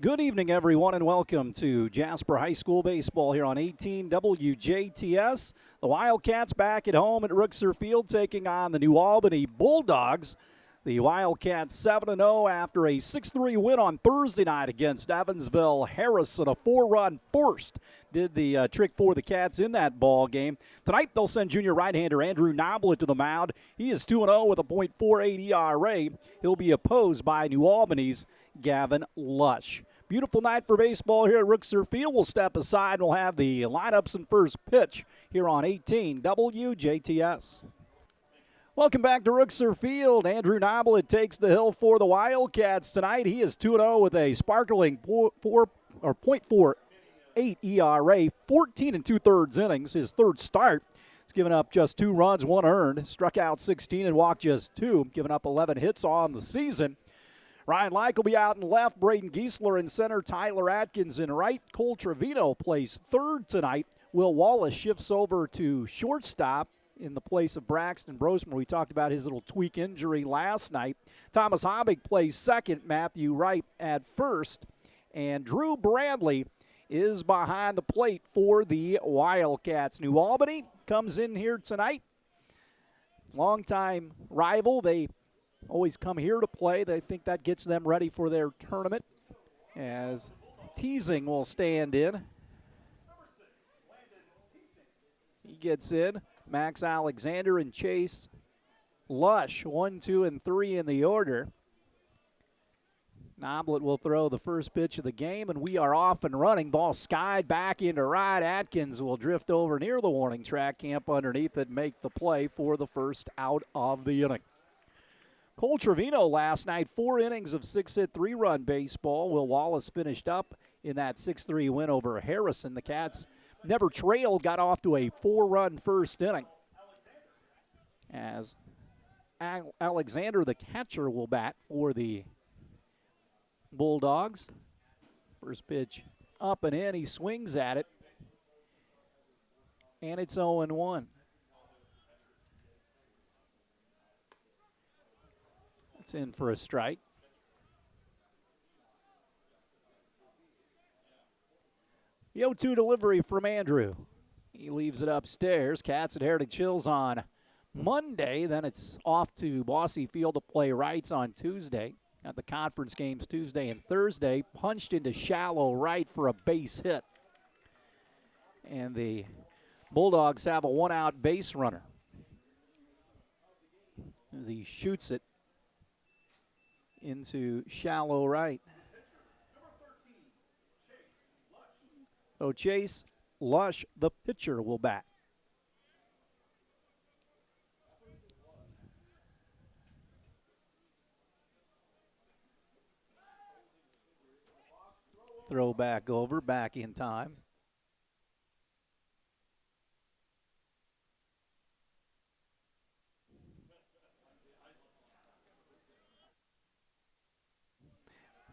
Good evening, everyone, and welcome to Jasper High School Baseball here on 18 WJTS. The Wildcats back at home at Ruxer Field taking on the New Albany Bulldogs. The Wildcats 7-0 after a 6-3 win on Thursday night against Evansville Harrison. A 4-run first did the trick for the Cats in that ball game. Tonight they'll send junior right-hander Andrew Noblet to the mound. He is 2-0 with a .48 ERA. He'll be opposed by New Albany's Gavin Lush. Beautiful night for baseball here at Ruxer Field. We'll step aside and we'll have the lineups and first pitch here on 18 WJTS. Welcome back to Ruxer Field. Andrew Noblet takes the hill for the Wildcats tonight. He is 2-0 with a sparkling .48 ERA, 14 2/3 innings. His third start. He's given up just 2 runs, 1 earned, struck out 16 and walked just 2, given up 11 hits on the season. Ryan Leik will be out in left, Braden Giesler in center, Tyler Atkins in right. Cole Trevino plays third tonight. Will Wallace shifts over to shortstop in the place of Braxton Brosmer. We talked about his little tweak injury last night. Thomas Hobig plays second, Matthew Wright at first, and Drew Bradley is behind the plate for the Wildcats. New Albany comes in here tonight. Longtime rival. They always come here to play. They think that gets them ready for their tournament, as Teasing will stand in. He gets in. Max Alexander and Chase Lush, 1, 2, and 3 in the order. Noblet will throw the first pitch of the game, and we are off and running. Ball skied back into right. Atkins will drift over near the warning track, camp underneath it, make the play for the first out of the inning. Cole Trevino last night, 4 innings of 6-hit, 3-run baseball. Will Wallace finished up in that 6-3 win over Harrison. The Cats never trailed, got off to a 4-run first inning. As Alexander, the catcher, will bat for the Bulldogs. First pitch up and in. He swings at it, and it's 0-1. It's in for a strike. The 0-2 delivery from Andrew. He leaves it upstairs. Cats at Heritage Hills on Monday. Then it's off to Bossy Field to play Rights on Tuesday. Got the conference games Tuesday and Thursday. Punched into shallow right for a base hit. And the Bulldogs have a 1-out base runner as he shoots it into shallow right. So Chase Lush, the pitcher, will bat. Throw back over, back in time.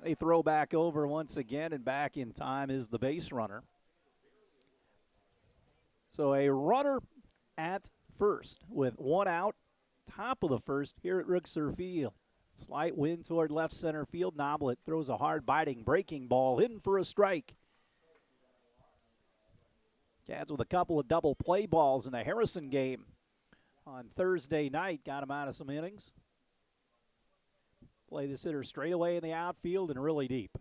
They throw back over once again, and back in time is the base runner. So a runner at first with 1 out, top of the first here at Ruxer Field. Slight wind toward left center field. Noblet throws a hard biting breaking ball in for a strike. Cats with a couple of double play balls in the Harrison game on Thursday night. Got him out of some innings. Play this hitter straight away in the outfield and really deep.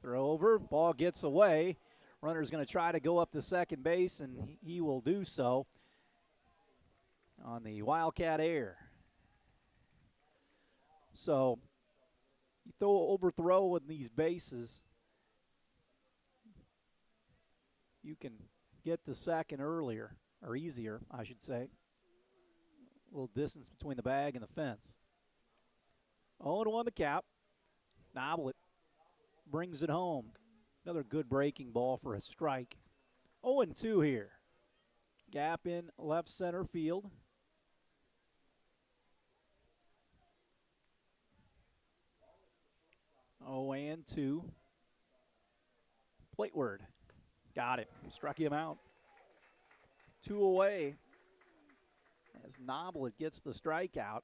Throw over, ball gets away. Runner's going to try to go up to second base, and he will do so on the Wildcat air. So you overthrow in these bases, you can get to second earlier, or easier, I should say. A little distance between the bag and the fence. 0-1 the count. Noblet brings it home. Another good breaking ball for a strike. 0-2 here. Gap in left center field. Oh, and 2. Plateward. Got it. Struck him out. 2 away as Noblet gets the strikeout.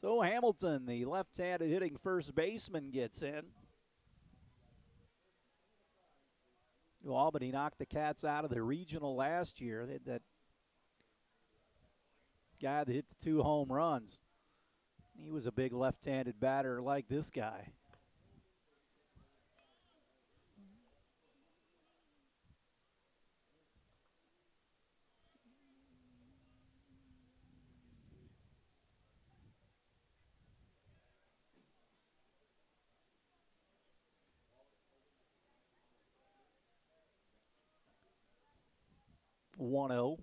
So Hamilton, the left-handed hitting first baseman, gets in. New Albany knocked the Cats out of the regional last year. They had that guy that hit the 2 home runs. He was a big left-handed batter like this guy. (1-0).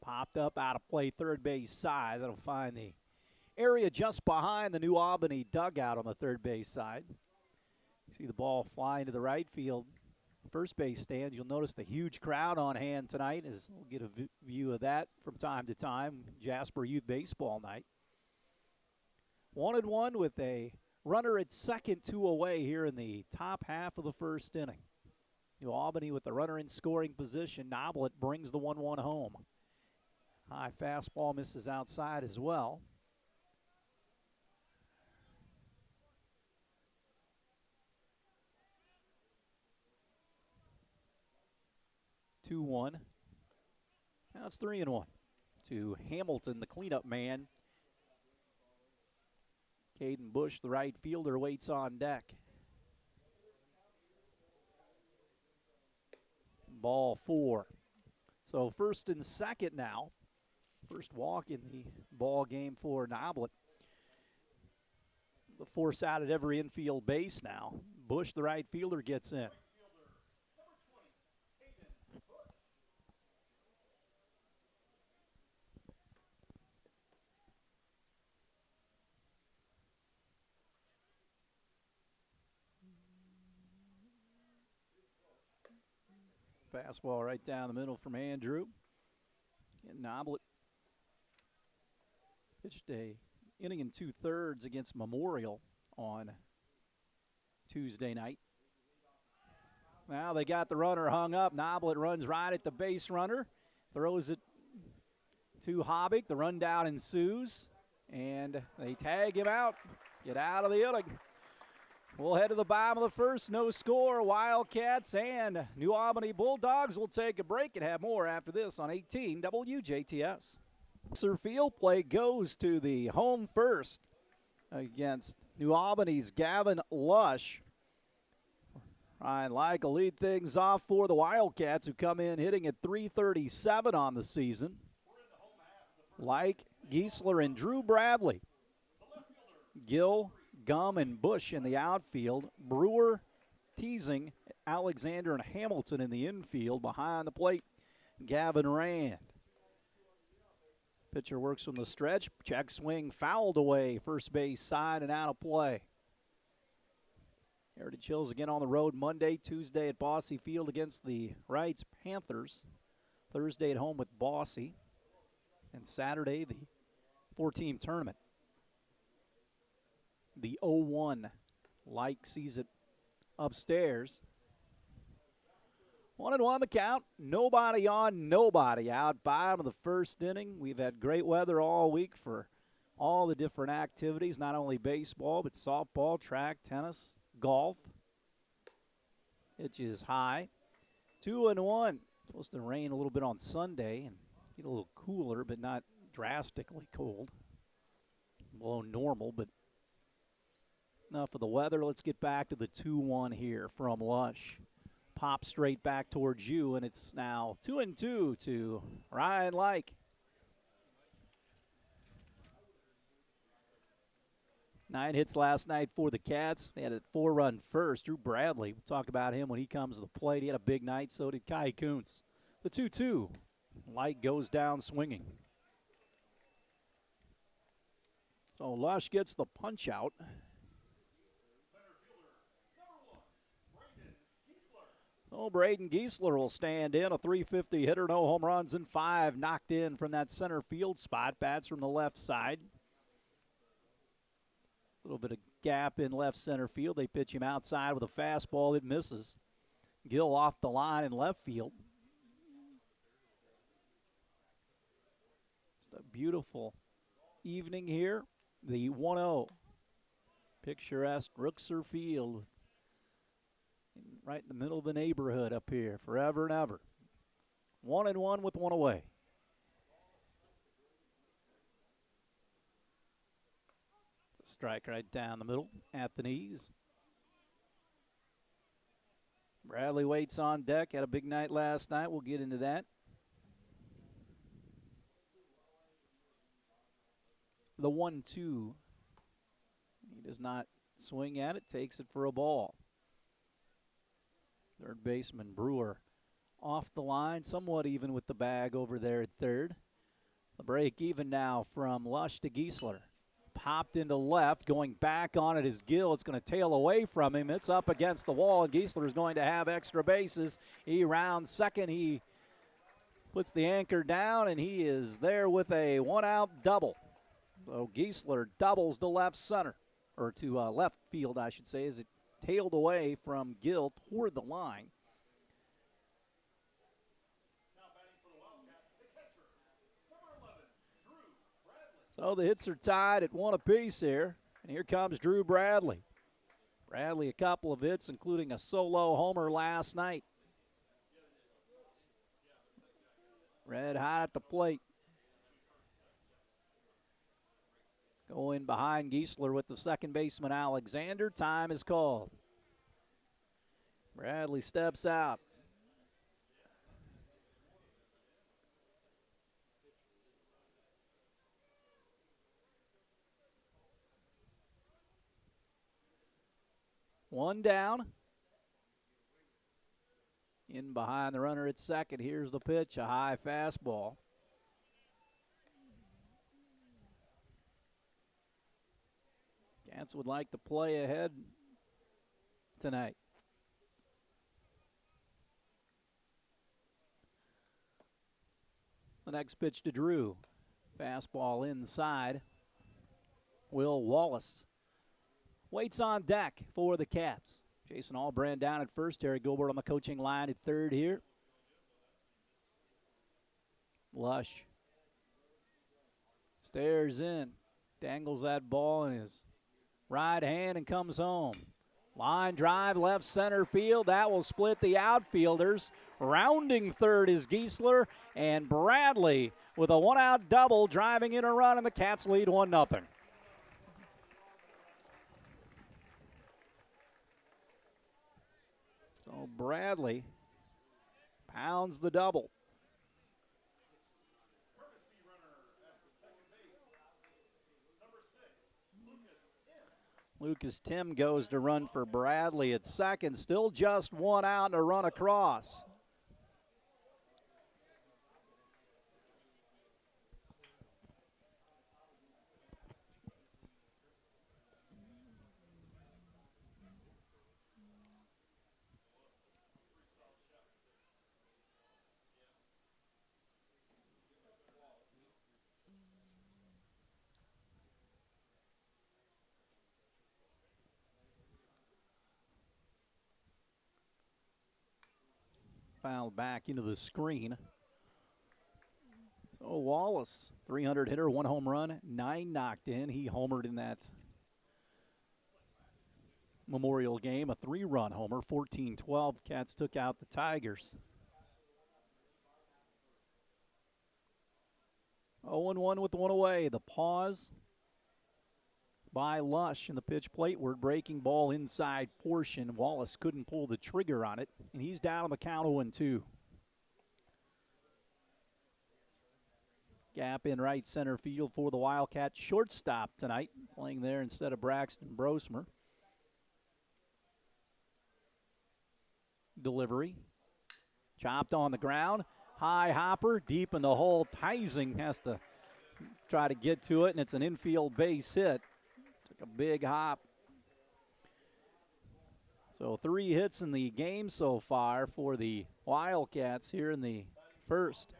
Popped up out of play, third base side. That'll find the area just behind the New Albany dugout on the third base side. See the ball flying to the right field first base stands. You'll notice the huge crowd on hand tonight, as we'll get a view of that from time to time. Jasper Youth Baseball night. 1-1 with a runner at second, 2 away here in the top half of the first inning. New Albany with the runner in scoring position. Noblet brings the 1-1 home. High fastball misses outside as well. (2-1). Now it's 3-1 to Hamilton, the cleanup man. Caden Bush, the right fielder, waits on deck. Ball 4. So first and second now. First walk in the ball game for Noblet. The force out at every infield base now. Bush, the right fielder, gets in. Fastball right down the middle from Andrew. And Noblet pitched a inning and 2/3 against Memorial on Tuesday night. Now they got the runner hung up. Noblet runs right at the base runner. Throws it to Hobbick. The rundown ensues. And they tag him out. Get out of the inning. We'll head to the bottom of the first. No score. Wildcats and New Albany Bulldogs will take a break and have more after this on 18 WJTS. Ruxer Field play goes to the home first against New Albany's Gavin Lush. Ryan Like will lead things off for the Wildcats, who come in hitting at .337 on the season. Like, Giesler, and Drew Bradley. Gill, Gum, and Bush in the outfield. Brewer, Teasing, Alexander, and Hamilton in the infield. Behind the plate, Gavin Rand. Pitcher works from the stretch. Check swing fouled away. First base side and out of play. Heritage Hills again on the road Monday, Tuesday at Bosse Field against the Wrights Panthers. Thursday at home with Bosse. And Saturday, the 4-team tournament. The 0-1. Like sees it upstairs. 1-1 the count. Nobody on, nobody out. Bottom of the first inning. We've had great weather all week for all the different activities, not only baseball, but softball, track, tennis, golf. Pitch is high. 2-1. Supposed to rain a little bit on Sunday and get a little cooler, but not drastically cold. Below normal, but enough of the weather. Let's get back to the 2-1 here from Lush. Pop straight back towards you, and it's now 2-2 to Ryan Like. 9 hits last night for the Cats. They had a 4-run first. Drew Bradley, we'll talk about him when he comes to the plate. He had a big night, so did Kai Kuntz. The 2-2. Like goes down swinging. So Lush gets the punch out. Oh, Braden Giesler will stand in, a .350 hitter, no home runs and 5 knocked in from that center field spot. Bats from the left side. A little bit of gap in left center field. They pitch him outside with a fastball that misses. Gill off the line in left field. Just a beautiful evening here the 1-0. Picturesque Ruxer Field, right in the middle of the neighborhood up here, forever and ever. 1-1 with one away. It's a strike right down the middle at the knees. Bradley waits on deck. Had a big night last night. We'll get into that. The 1-2. He does not swing at it, takes it for a ball. Third baseman Brewer off the line, somewhat even with the bag over there at third. The break even now from Lush to Giesler. Popped into left, going back on it is Gill. It's going to tail away from him. It's up against the wall, and Giesler is going to have extra bases. He rounds second. He puts the anchor down, and he is there with a one-out double. So Giesler doubles to left center, or to left field, I should say, as it tailed away from Gill toward the line. So the hits are tied at one apiece here, and here comes Drew Bradley. Bradley a couple of hits, including a solo homer last night. Red hot at the plate. Going behind Giesler with the second baseman Alexander. Time is called. Bradley steps out. One down. In behind the runner at second. Here's the pitch, a high fastball. Cats would like to play ahead tonight. The next pitch to Drew. Fastball inside. Will Wallace waits on deck for the Cats. Jason Allbrand down at first. Terry Gilbert on the coaching line at third here. Lush stares in, dangles that ball in his right hand and comes home. Line drive, left center field. That will split the outfielders. Rounding third is Giesler, and Bradley with a one-out double driving in a run, and the Cats lead 1-0. So Bradley pounds the double. Lucas Tim goes to run for Bradley at second. Still just one out and a run across. Fouled back into the screen. So Wallace, 300 hitter, 1 home run, 9 knocked in. He homered in that Memorial game, a 3-run homer, 14-12. Cats took out the Tigers. 0-1 with one away. The pause by Lush in the pitch plateward, breaking ball inside portion. Wallace couldn't pull the trigger on it, and he's down on the count 0-2. Gap in right center field for the Wildcats. Shortstop tonight, playing there instead of Braxton Brosmer. Delivery. Chopped on the ground. High hopper, deep in the hole. Teising has to try to get to it, and it's an infield base hit. Took a big hop. So 3 hits in the game so far for the Wildcats here in the first.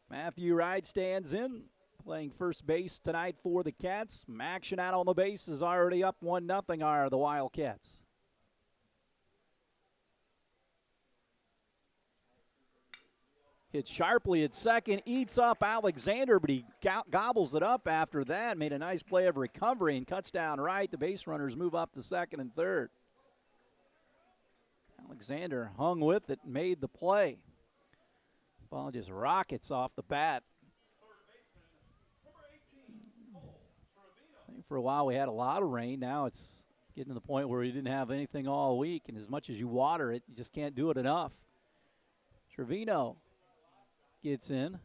Matthew Wright stands in, playing first base tonight for the Cats. Action out on the base is already up 1-0 are the Wildcats. Hits sharply at second, eats up Alexander, but he gobbles it up after that. Made a nice play of recovery and cuts down right. The base runners move up to second and third. Alexander hung with it, made the play. Ball just rockets off the bat. I think for a while we had a lot of rain. Now it's getting to the point where you didn't have anything all week, and as much as you water it, you just can't do it enough. Trevino gets in,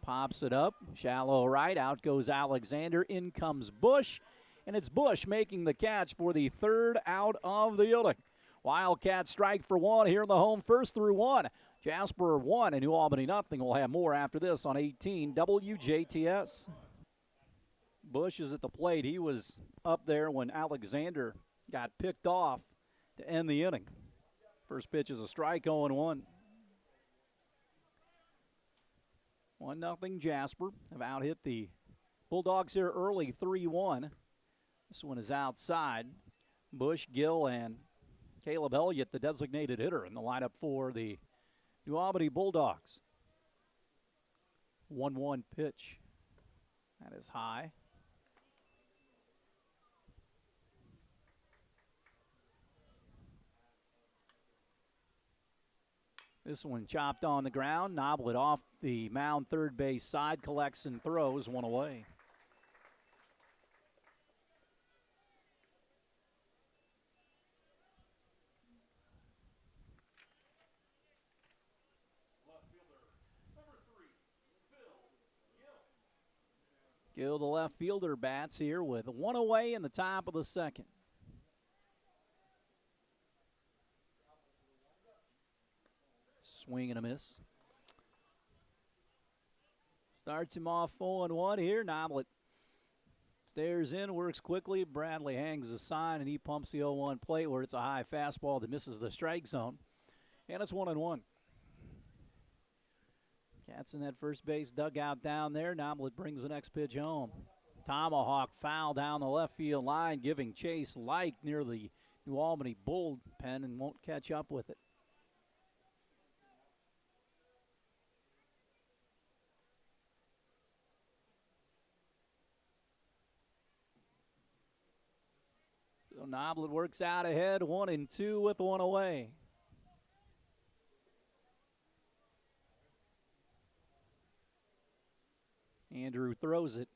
pops it up, shallow right, out goes Alexander, in comes Bush, and it's Bush making the catch for the third out of the inning. Wildcats strike for one here in the home first through one. Jasper 1 and New Albany nothing. We'll have more after this on 18 WJTS. Bush is at the plate. He was up there when Alexander got picked off to end the inning. First pitch is a strike, 0-1. 1-0 Jasper have out-hit the Bulldogs here early, 3-1. This one is outside. Bush, Gill, and Caleb Elliott, the designated hitter, in the lineup for the New Albany Bulldogs. 1-1 pitch. That is high. This one chopped on the ground. Noblet off the mound third base side, collects and throws one away. Gill, the left fielder, bats here with one away in the top of the second. Swing and a miss. Starts him off 0-1 here. Noblet stares in, works quickly. Bradley hangs the sign, and he pumps the 0-1 plate where it's a high fastball that misses the strike zone. And it's 1-1. Cats in that first base dugout down there. Noblet brings the next pitch home. Tomahawk foul down the left field line, giving chase like near the New Albany bullpen, and won't catch up with it. So Noblet works out ahead, 1-2 with one away. Andrew throws it.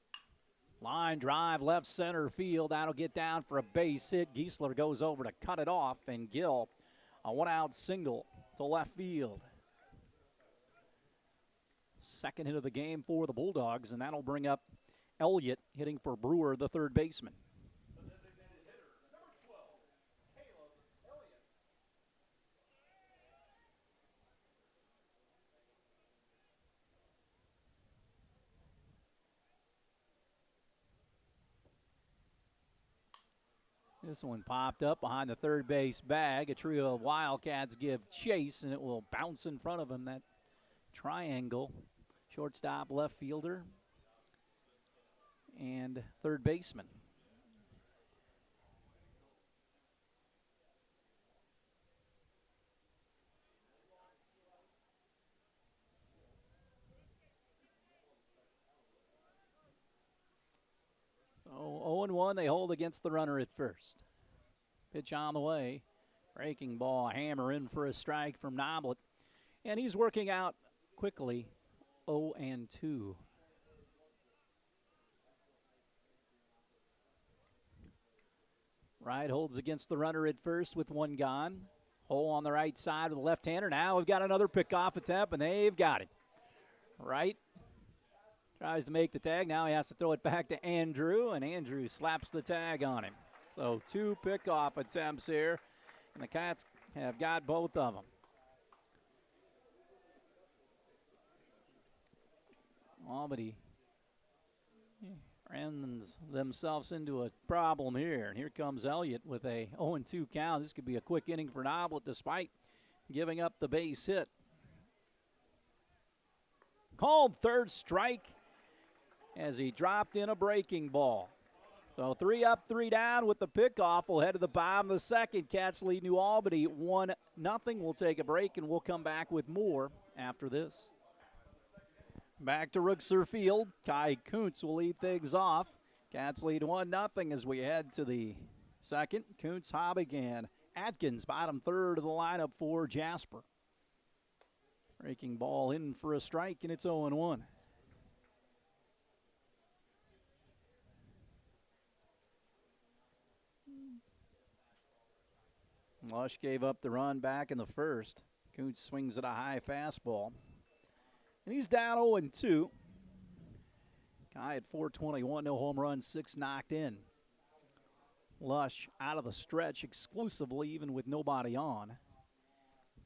Line drive, left center field. That'll get down for a base hit. Giesler goes over to cut it off, and Gill, a one-out single to left field. Second hit of the game for the Bulldogs, and that'll bring up Elliott hitting for Brewer, the third baseman. This one popped up behind the third base bag. A trio of Wildcats give chase, and it will bounce in front of him. That triangle, shortstop, left fielder, and third baseman. So 0-1, they hold against the runner at first. Pitch on the way. Breaking ball, hammer in for a strike from Noblet. And he's working out quickly, 0-2. Right holds against the runner at first with one gone. Hole on the right side with the left-hander. Now we've got another pickoff attempt, and they've got it. Right. Tries to make the tag. Now he has to throw it back to Andrew, and Andrew slaps the tag on him. So two pickoff attempts here, and the Cats have got both of them. Albany ran themselves into a problem here, and here comes Elliott with a 0-2 count. This could be a quick inning for Noblet despite giving up the base hit. Called third strike as he dropped in a breaking ball. So 3 up, 3 down with the pickoff. We'll head to the bottom of the second. Cats lead New Albany 1-0. We'll take a break, and we'll come back with more after this. Back to Ruxer Field. Kai Kuntz will lead things off. Cats lead 1-0 as we head to the second. Kuntz, Hobbig, and Atkins, bottom third of the lineup for Jasper. Breaking ball in for a strike, and it's 0-1. Lush gave up the run back in the first. Kuntz swings at a high fastball. And he's down 0-2. Guy at 421, no home runs, 6 knocked in. Lush out of the stretch exclusively, even with nobody on.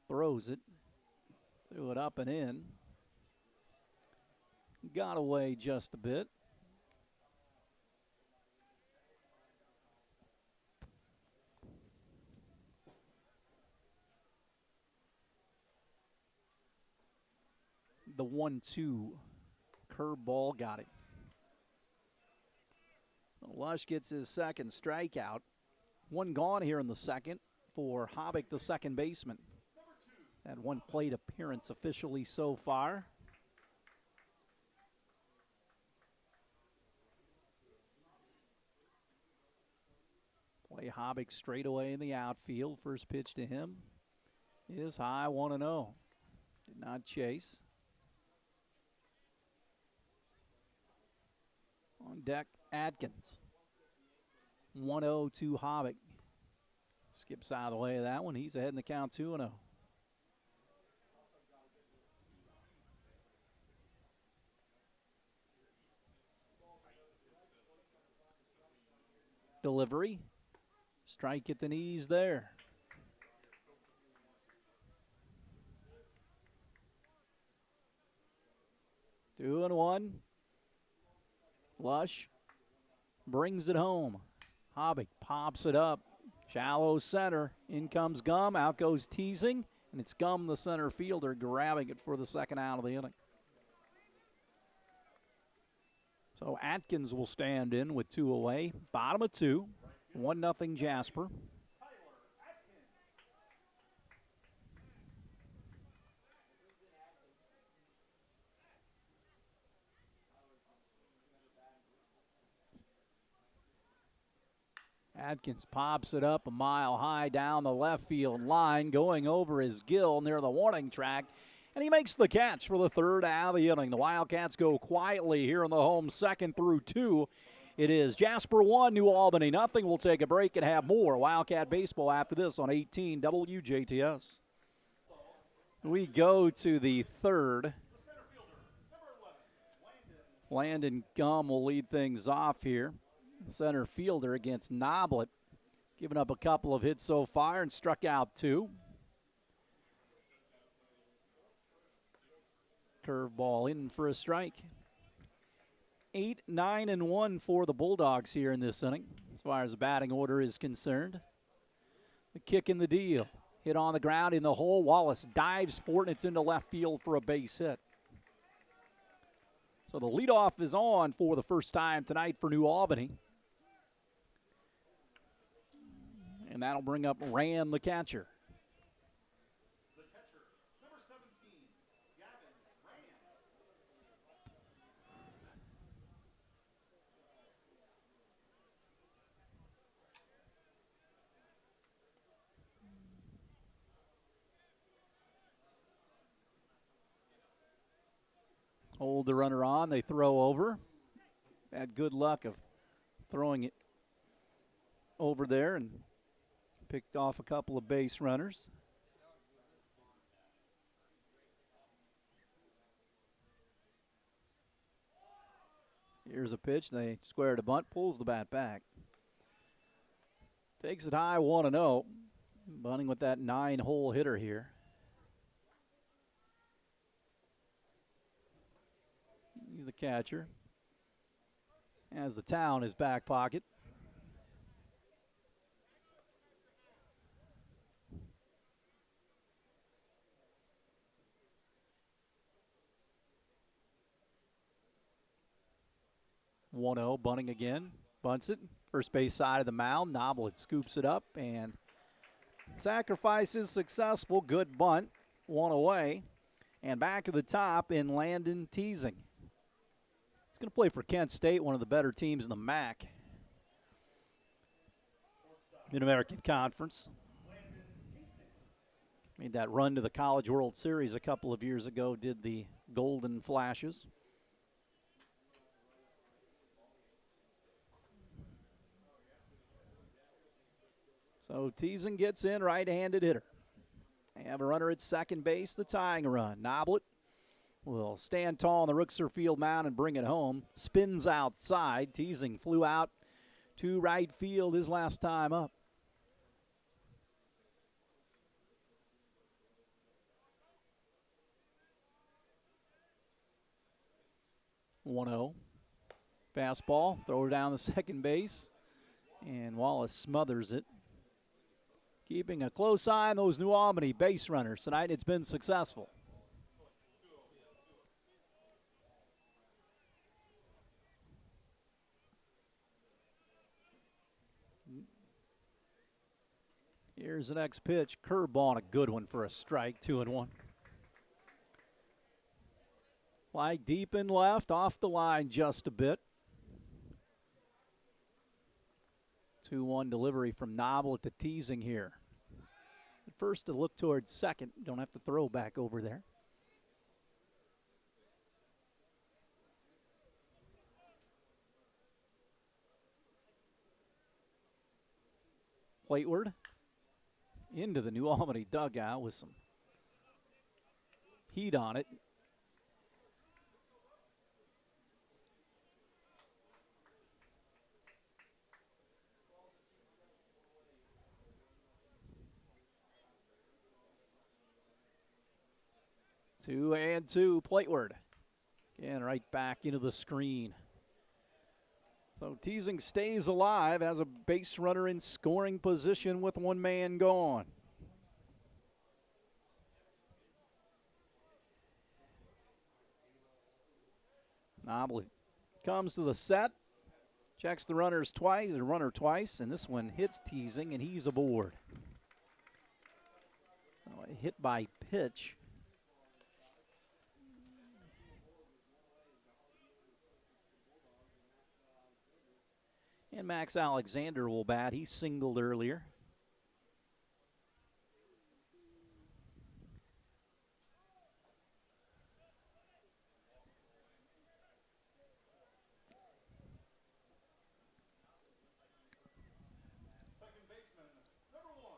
Throws it. Threw it up and in. Got away just a bit. The 1-2 curveball got it. Lush gets his second strikeout. One gone here in the second for Hobbig, the second baseman. Had one plate appearance officially so far. Play Hobbig straight away in the outfield. First pitch to him is high, 1-0. Did not chase. On deck, Atkins. 1-0 to Hobbig. Skips out of the way of that one. He's ahead in the count, 2-0. Delivery. Strike at the knees there. Two and one. Lush brings it home. Hobbig pops it up. Shallow center. In comes Gum. Out goes Teasing. And it's Gum, the center fielder, grabbing it for the second out of the inning. So Atkins will stand in with 2 away. Bottom of 2. 1-0 Jasper. Atkins pops it up a mile high down the left field line, going over his gill near the warning track, and he makes the catch for the third out of the inning. The Wildcats go quietly here in the home second through 2. It is Jasper 1, New Albany nothing. We'll take a break and have more Wildcat baseball after this on 18 WJTS. We go to the third. Landon Gum will lead things off here. Center fielder against Noblet. Given up a couple of hits so far and struck out 2. Curveball in for a strike. 8, 9, and 1 for the Bulldogs here in this inning, as far as the batting order is concerned. The kick in the deal. Hit on the ground in the hole. Wallace dives for it, and it's into left field for a base hit. So the leadoff is on for the first time tonight for New Albany. And that'll bring up Rand, the catcher. The catcher, number 17, Gavin Rand. Hold the runner on. They throw over. Had good luck of throwing it over there and picked off a couple of base runners. Here's a pitch. They square to bunt, pulls the bat back. Takes it high, 1-0. Bunting with that 9-hole hitter here. He's the catcher. Has the towel in his back pocket. Bunting again. Bunts it, first base side of the mound. Noblet scoops it up, and sacrifice is successful. Good bunt, one away. And back to the top in Landon Teasing. He's going to play for Kent State, one of the better teams in the MAC. Mid-American Conference. Made that run to the College World Series a couple of years ago, did the Golden Flashes. So Teasing gets in, right-handed hitter. They have a runner at second base, the tying run. Noblet will stand tall on the Ruxer Field mound and bring it home. Spins outside. Teasing flew out to right field his last time up. 1-0. Fastball, throw her down the second base, and Wallace smothers it. Keeping a close eye on those New Albany base runners tonight. It's been successful. Here's the next pitch. Curveball and a good one for a strike. 2-1. Fly deep in left, off the line just a bit. 2-1 delivery from Noblet to Teasing here. At first to look towards second. Don't have to throw back over there. Plateward into the New Albany dugout with some heat on it. Two and two, Plateward. Again, right back into the screen. So Teasing stays alive, has a base runner in scoring position with one man gone. Noblet comes to the set, checks the runner twice, and this one hits Teasing, and he's aboard. Oh, hit by pitch. And Max Alexander will bat. He singled earlier. Second baseman, number 1,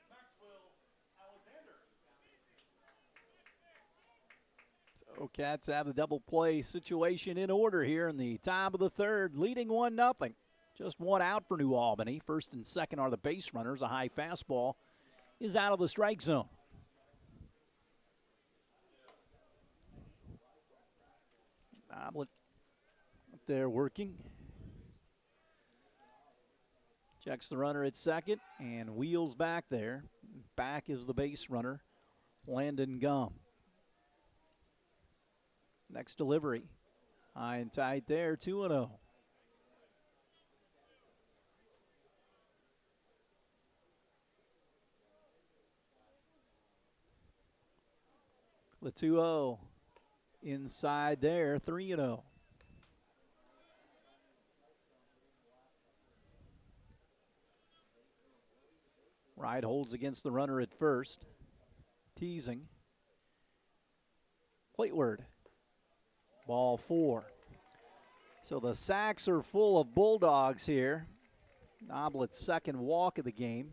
Maxwell Alexander. So Cats have the double play situation in order here in the top of the third, leading 1-0. Just one out for New Albany. First and second are the base runners. A high fastball is out of the strike zone. Noblet up there working. Checks the runner at second and wheels back there. Back is the base runner, Landon Gum. Next delivery. High and tight there, 2-0. The 2-0 inside there, 3-0. Right holds against the runner at first. Teasing. Plateward. Ball 4. So the sacks are full of Bulldogs here. Noblet's second walk of the game.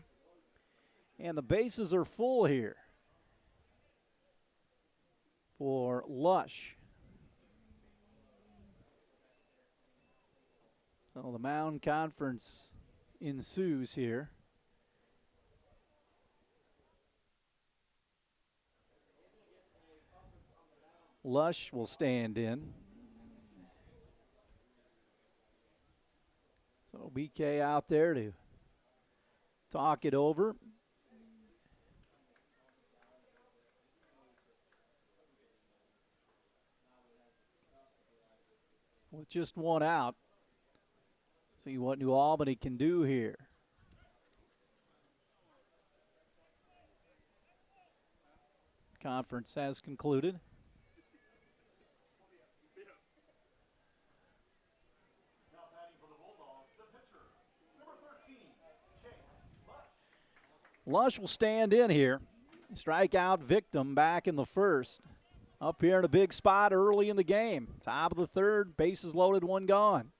And the bases are full here for Lush. So the Mound Conference ensues here. Lush will stand in. So BK out there to talk it over. With just one out, See what New Albany can do here. Conference has concluded. Now batting for the Bulldogs, the pitcher, number 13, Lush. Lush will stand in here. Strikeout victim back in the first. Up here in a big spot early in the game. Top of the third, bases loaded, one gone.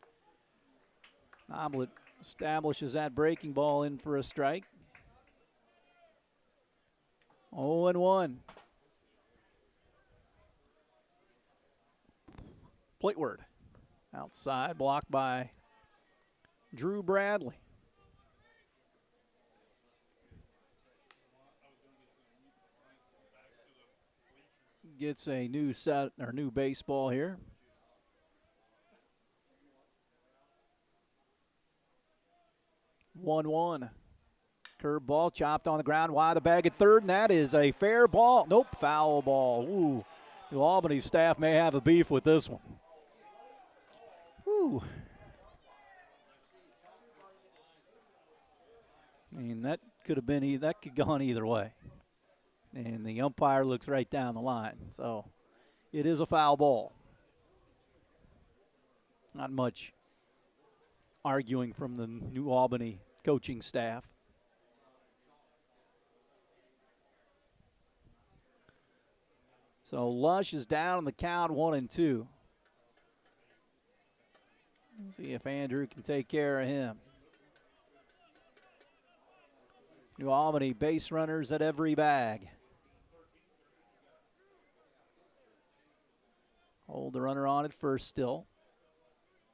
Noblet establishes that breaking ball in for a strike. 0-1. Plateward outside, blocked by Drew Bradley. Gets a new set or new baseball here. One. Curveball chopped on the ground, wide the bag at third, and that is a fair ball. Nope, foul ball. Ooh, New Albany staff may have a beef with this one. Ooh. I mean, that could have been that could gone either way. And the umpire looks right down the line. So it is a foul ball. Not much arguing from the New Albany coaching staff. So Lush is down in the count, 1-2. See if Andrew can take care of him. New Albany base runners at every bag. Hold the runner on at first still.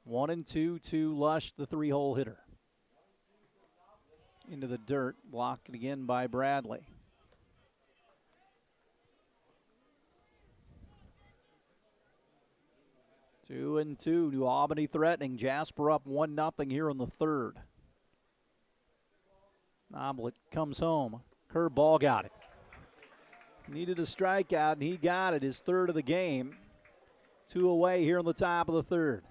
1-2 to Lush, the three-hole hitter. Into the dirt, blocked again by Bradley. Two and two. New Albany threatening. Jasper up 1-0 here in the third. Noblet comes home. Curveball got it. Needed a strikeout, and he got it. His third of the game. 2 away here in the top of the third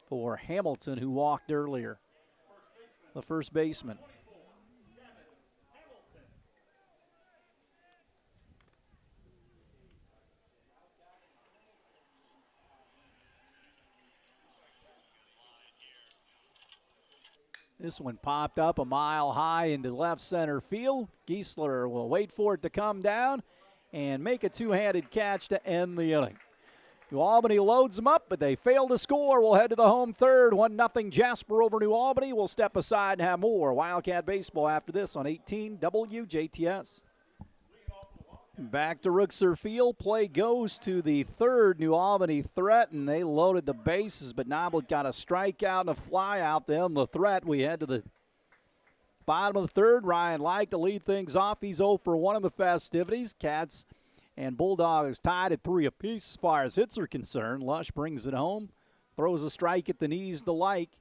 for Hamilton, who walked earlier, the first baseman. This one popped up a mile high into left center field. Giesler will wait for it to come down and make a two-handed catch to end the inning. New Albany loads them up, but they fail to score. We'll head to the home third. 1-0 Jasper over New Albany. We'll step aside and have more Wildcat baseball after this on 18 WJTS. Back to Ruxer Field. Play goes to the third. New Albany threat, and they loaded the bases, but Noblet got a strikeout and a fly out to end the threat. We head to the bottom of the third. Ryan Like to lead things off. He's 0 for 1 in the festivities. Cats and Bulldogs tied at 3 apiece as far as hits are concerned. Lush brings it home, throws a strike at the knees to Like,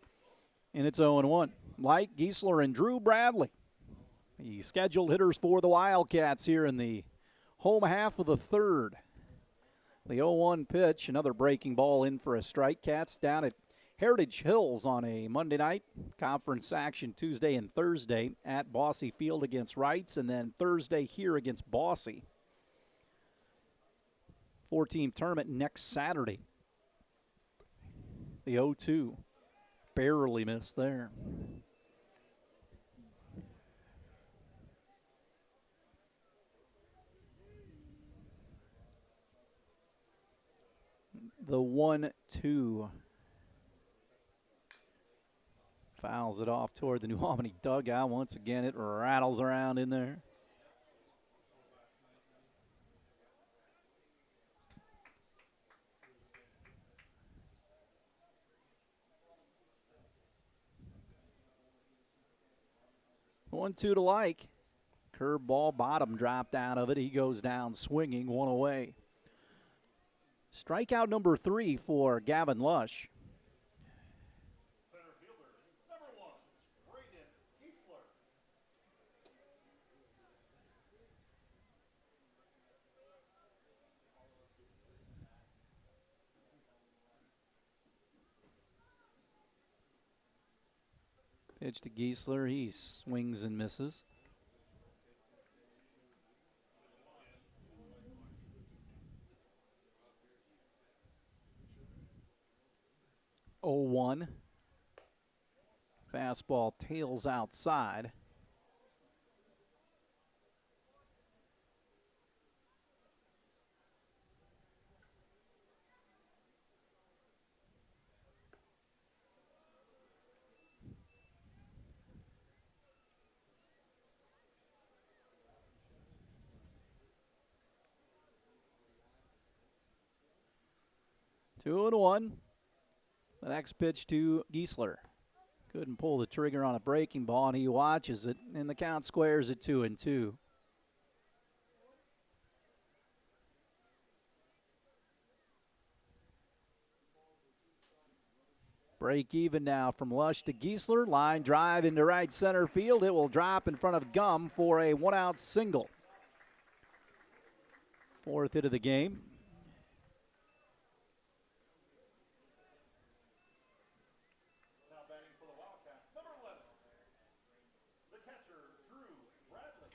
and it's 0-1. Like, Giesler, and Drew Bradley, the scheduled hitters for the Wildcats here in the home half of the third. The 0-1 pitch, another breaking ball in for a strike. Cats down at Heritage Hills on a Monday night. Conference action Tuesday and Thursday at Bossy Field against Wrights, and then Thursday here against Bossy. 4-team tournament next Saturday. The 0-2 barely missed there. The 1-2 fouls it off toward the New Albany dugout. Once again, it rattles around in there. One-two to Like. Curveball, bottom dropped out of it. He goes down swinging, 1 away. Strikeout number 3 for Gavin Lush. Center fielder, number 1, Braden Giesler. Pitch to Giesler. He swings and misses. Oh, 1. Fastball tails outside. Two and 1. The next pitch to Giesler. Couldn't pull the trigger on a breaking ball, and he watches it, and the count squares at 2-2. Break even now from Lush to Giesler. Line drive into right center field. It will drop in front of Gum for a one-out single. 4th hit of the game. Now batting for the Wildcats, number 11, the catcher, Drew Bradley.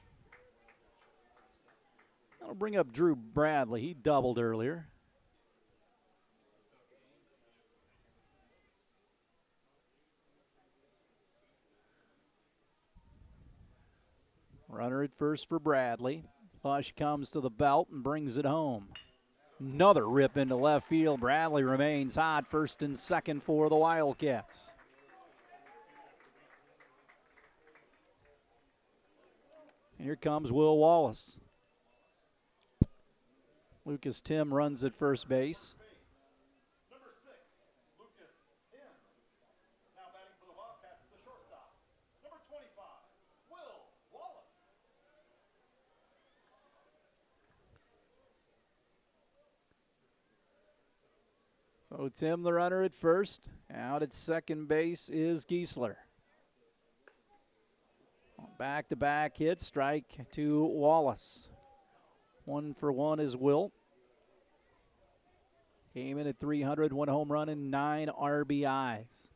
That'll bring up Drew Bradley. He doubled earlier. Runner at first for Bradley. Lush comes to the belt and brings it home. Another rip into left field. Bradley remains hot, first and second for the Wildcats. And here comes Will Wallace. Lucas Tim runs at first base. Number 6, Lucas Tim. Now batting for the Wildcats, the shortstop, number 25, Will Wallace. So Tim, the runner at first. Out at second base is Giesler. Back-to-back hit, strike to Wallace. 1 for 1 is Will. Came in at 300, 1 home run and 9 RBIs.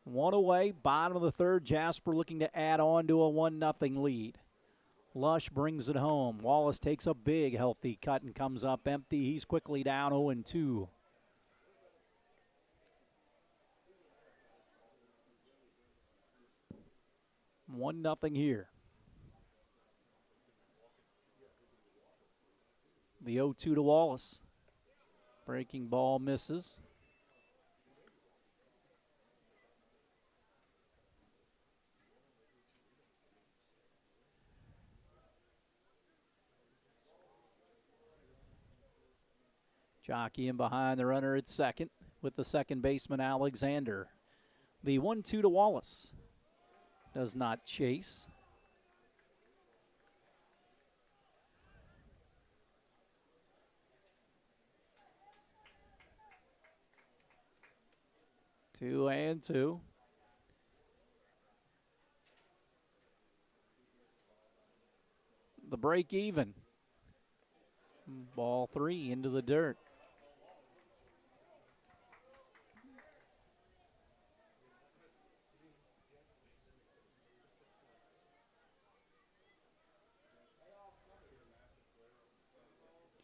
1 away, bottom of the third. Jasper looking to add on to a 1-0 lead. Lush brings it home. Wallace takes a big healthy cut and comes up empty. He's quickly down 0-2. One nothing here. The 0-2 to Wallace. Breaking ball misses. Jockey in behind the runner at second with the second baseman Alexander. The 1-2 to Wallace. Does not chase. Two and two. The break even. Ball 3 into the dirt.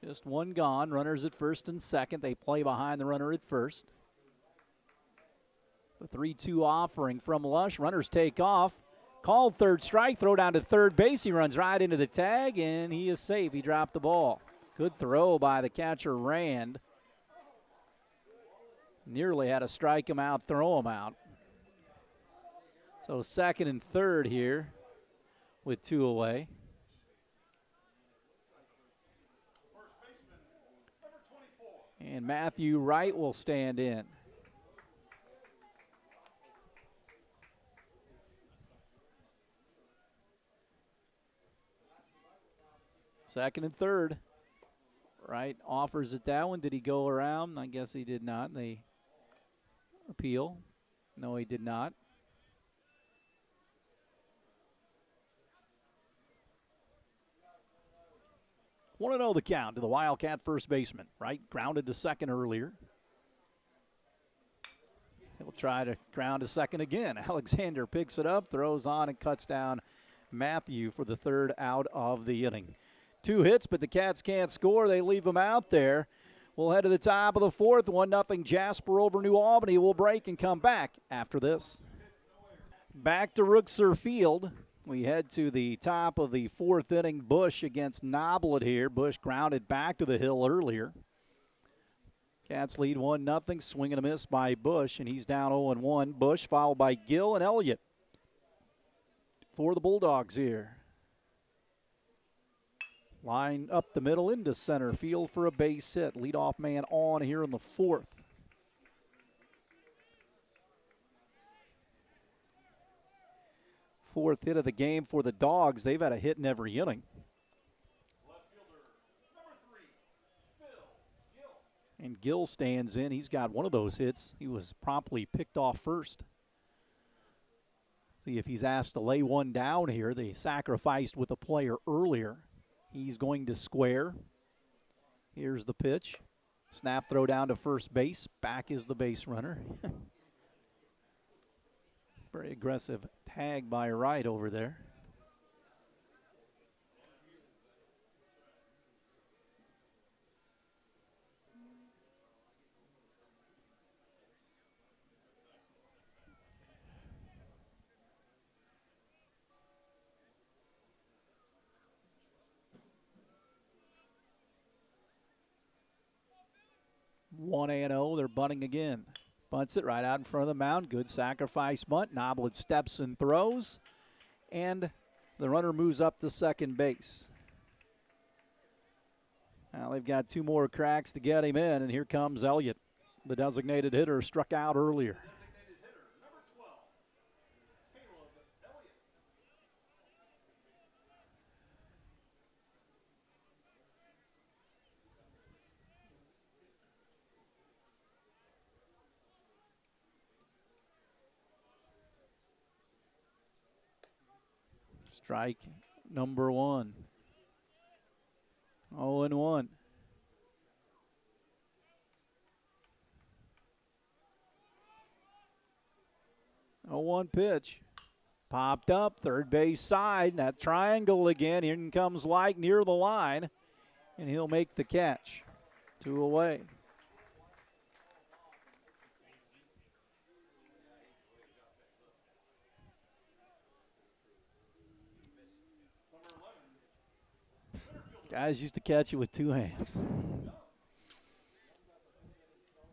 Just one gone. Runners at first and second. They play behind the runner at first. The 3-2 offering from Lush. Runners take off. Called third strike. Throw down to third base. He runs right into the tag, and he is safe. He dropped the ball. Good throw by the catcher, Rand. Nearly had to strike him out, throw him out. So second and third here with 2 away. And Matthew Wright will stand in. Second and third. Wright offers it that one. Did he go around? I guess he did not. They appeal. No, he did not. Want to know the count to the Wildcat first baseman, right? Grounded to second earlier. He'll try to ground to second again. Alexander picks it up, throws on, and cuts down Matthew for the third out of the inning. 2 hits, but the Cats can't score. They leave him out there. We'll head to the top of the fourth. 1-0 Jasper over New Albany. We'll break and come back after this. Back to Ruxer Field. We head to the top of the fourth inning. Bush against Noblet here. Bush grounded back to the hill earlier. Cats lead 1-0. Swing and a miss by Bush, and he's down 0-1. Bush followed by Gill and Elliott for the Bulldogs here. Line up the middle into center field for a base hit. Leadoff man on here in the fourth. Fourth hit of the game for the Dogs. They've had a hit in every inning. Left fielder, number 3, Phil Gill. And Gill stands in. He's got one of those hits. He was promptly picked off first. See if he's asked to lay one down here. They sacrificed with a player earlier. He's going to square. Here's the pitch. Snap throw down to first base. Back is the base runner. Very aggressive tag by Wright over there. One and 0. They're bunting again. Bunts it right out in front of the mound. Good sacrifice bunt. Noblet steps and throws. And the runner moves up to second base. Now they've got 2 more cracks to get him in, and here comes Elliott. The designated hitter struck out earlier. Designated hitter, number 12, Caleb Elliott. Strike number 1. 0-1. Oh, 1 pitch. Popped up, third base side. That triangle again. In comes Light near the line, and he'll make the catch. 2 away. Guys used to catch it with 2 hands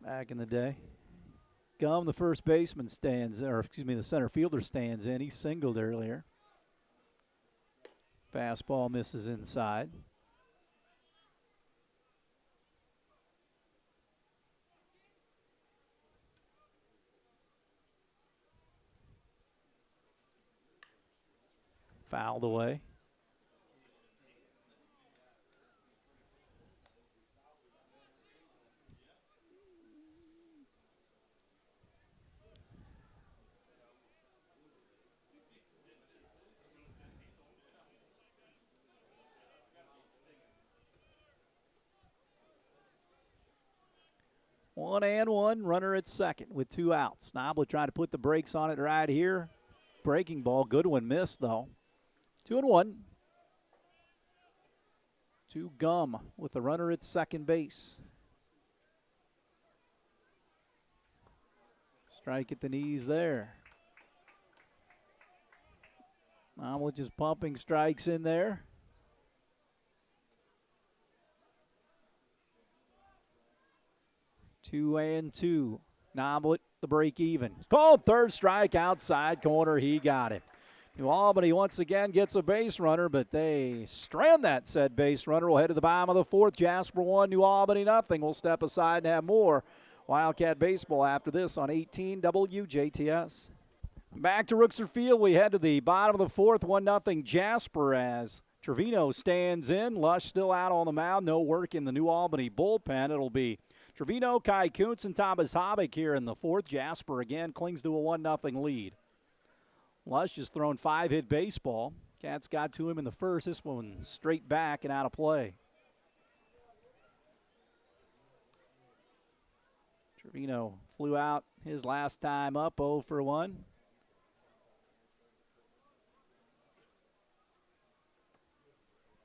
back in the day. Gum, the first baseman, stands, or excuse me, the center fielder stands in. He singled earlier. Fastball misses inside. Fouled away. One and 1, runner at second with 2 outs. Noblet trying to put the brakes on it right here. Breaking ball, good one, missed though. 2-1. To Gum with the runner at second base. Strike at the knees there. Noblet just pumping strikes in there. 2-2. Noblet, the break even. Called third strike outside corner. He got it. New Albany once again gets a base runner, but they strand that said base runner. We'll head to the bottom of the fourth. Jasper 1, New Albany nothing. We'll step aside and have more Wildcat baseball after this on 18 WJTS. Back to Ruxer Field. We head to the bottom of the fourth. 1-0 Jasper as Trevino stands in. Lush still out on the mound. No work in the New Albany bullpen. It'll be Trevino, Kai Kuntz, and Thomas Hobbick here in the fourth. Jasper again clings to a 1-0 lead. Lush has thrown 5-hit baseball. Cats got to him in the first. This one straight back and out of play. Trevino Flew out his last time up, 0 for 1.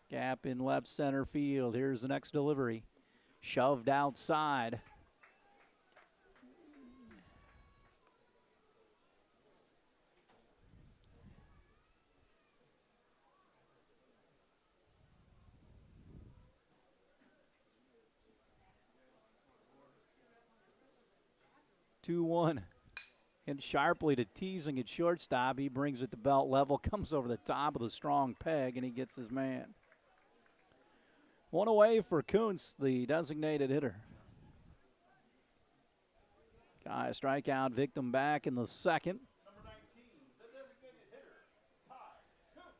Gap in left center field. Here's the next delivery. Shoved outside. Two one. And sharply to Teasing at shortstop. He brings it to belt level, comes over the top of the strong peg, and he gets his man. One away for Kuntz, the designated hitter. Guy, strikeout victim back in the second. Number 19, the designated hitter, Ty Kuntz.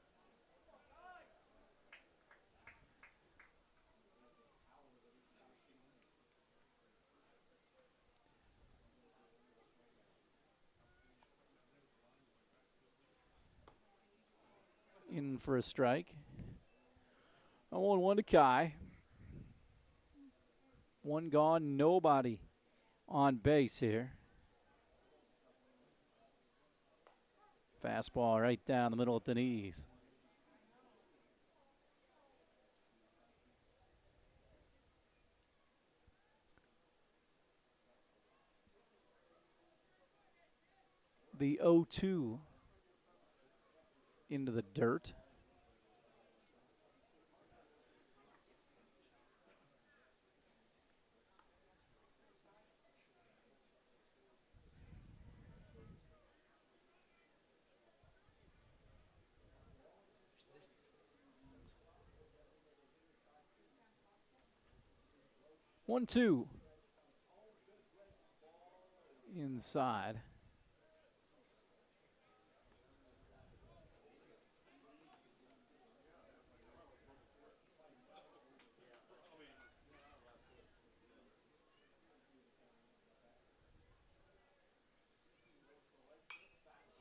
In for a strike. 0-1 to Kai. One gone, nobody on base here. Fastball right down the middle at the knees. The 0-2 into the dirt. One, two. Inside.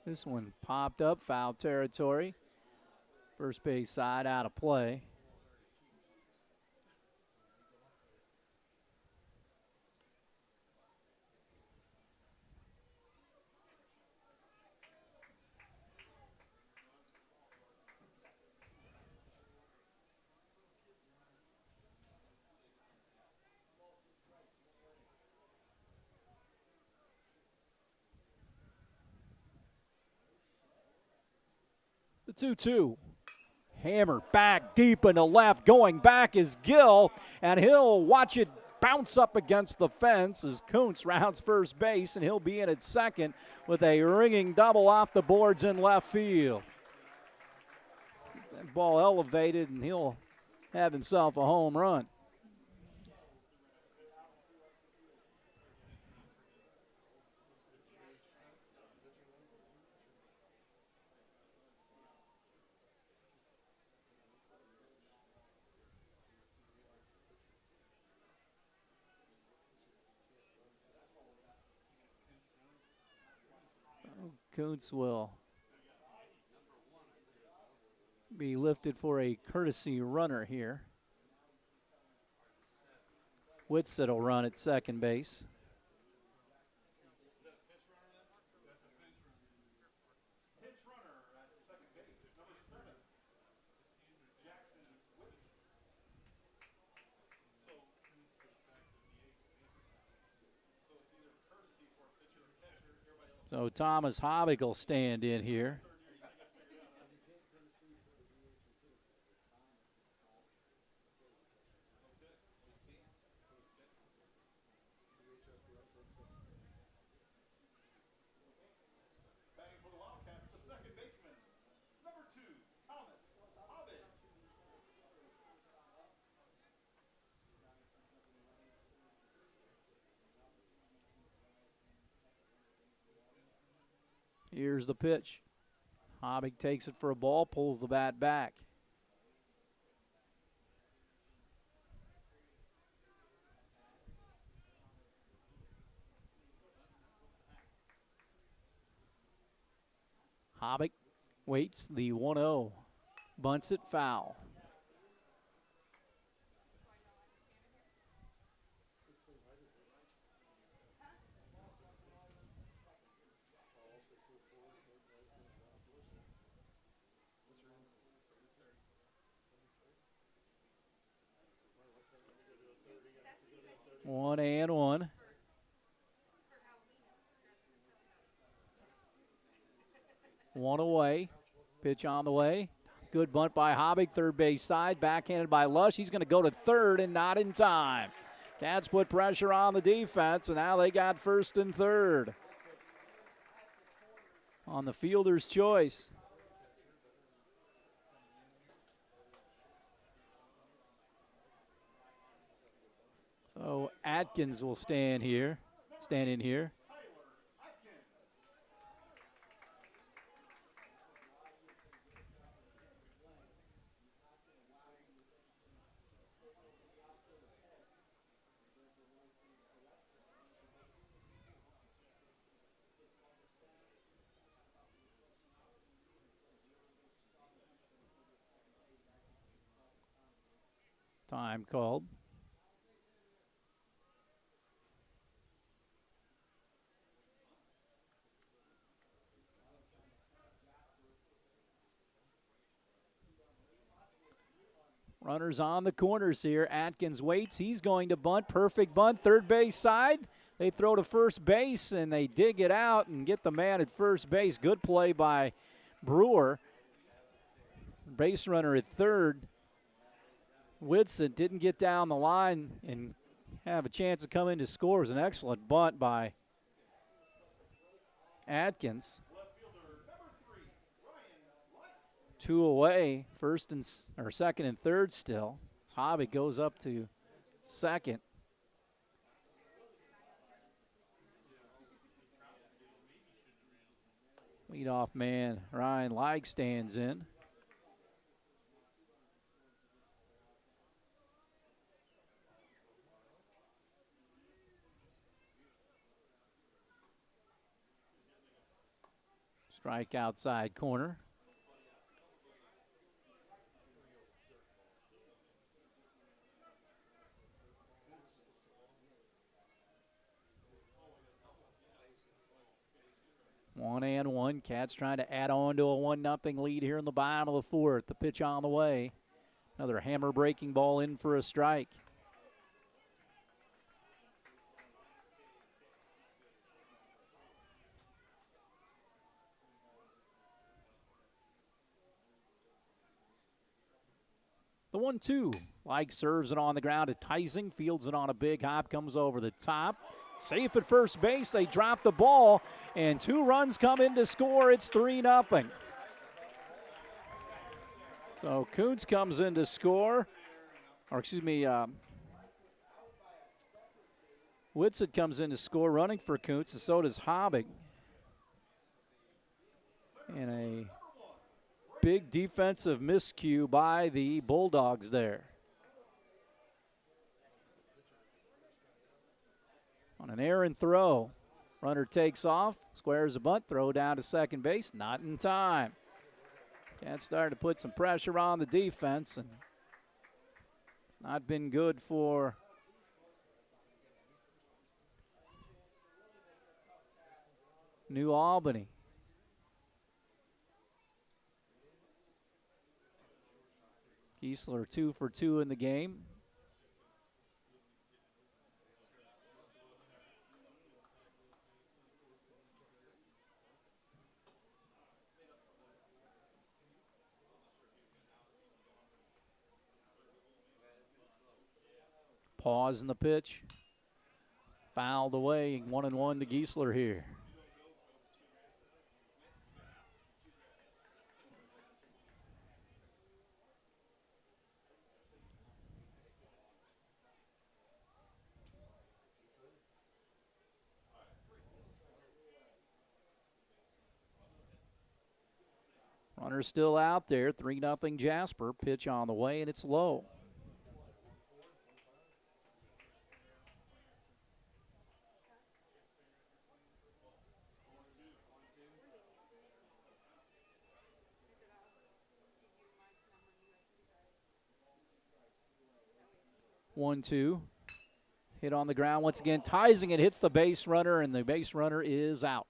This one popped up, foul territory. First base side out of play. The 2-2. Hammer back deep in the left. Going back is Gill, and he'll watch it bounce up against the fence as Kuntz rounds first base, and he'll be in at second with a ringing double off the boards in left field. That ball elevated, and he'll have himself a home run. Kuntz will be lifted for a courtesy runner here. Whitsitt will run at second base. Pinch runner at second base, number 7, Jackson Whitney. So it's either courtesy for a pitcher or catcher. Everybody else. So Thomas Hobbick will stand in here. Batting for the Wildcats, the second baseman, number 2, Thomas Hobbit. Here's the pitch. Hobbick takes it for a ball, pulls the bat back. Hobbick waits the 1-0. Bunts it foul. 1-1. One away. Pitch on the way. Good bunt by Hobbig, third base side. Backhanded by Lush. He's going to go to third and not in time. Cats put pressure on the defense, and now they got first and third on the fielder's choice. So Atkins will stand in here. Time called. Runners on the corners here. Atkins waits. He's going to bunt. Perfect bunt. Third base side. They throw to first base, and they dig it out and get the man at first base. Good play by Brewer. Base runner at third. Whitson didn't get down the line and have a chance to come in to score. It was an excellent bunt by Atkins. Two away, second and third still. Hobbig goes up to second. Leadoff man Ryan Leig stands in. Strike outside corner. One and one. Cats trying to add on to a 1-0 lead here in the bottom of the fourth. The pitch on the way. Another hammer breaking ball in for a strike. The 1-2. Like serves it on the ground to Teising. Fields it on a big hop. Comes over the top. Safe at first base. They drop the ball. And 2 runs come in to score. It's 3-0. So Kuntz comes in to score. Whitson comes in to score, running for Kuntz, and so does Hobbig. And a big defensive miscue by the Bulldogs there. On an errant throw, runner takes off, squares a bunt, throw down to second base, not in time. Cats started to put some pressure on the defense, and it's not been good for New Albany. Giesler 2 for 2 in the game. Pause in the pitch. Fouled away, 1-1 to Giesler here. Runner still out there, 3-0 Jasper. Pitch on the way, and it's low. One-two. Hit on the ground once again. Teising it, hits the base runner, and the base runner is out.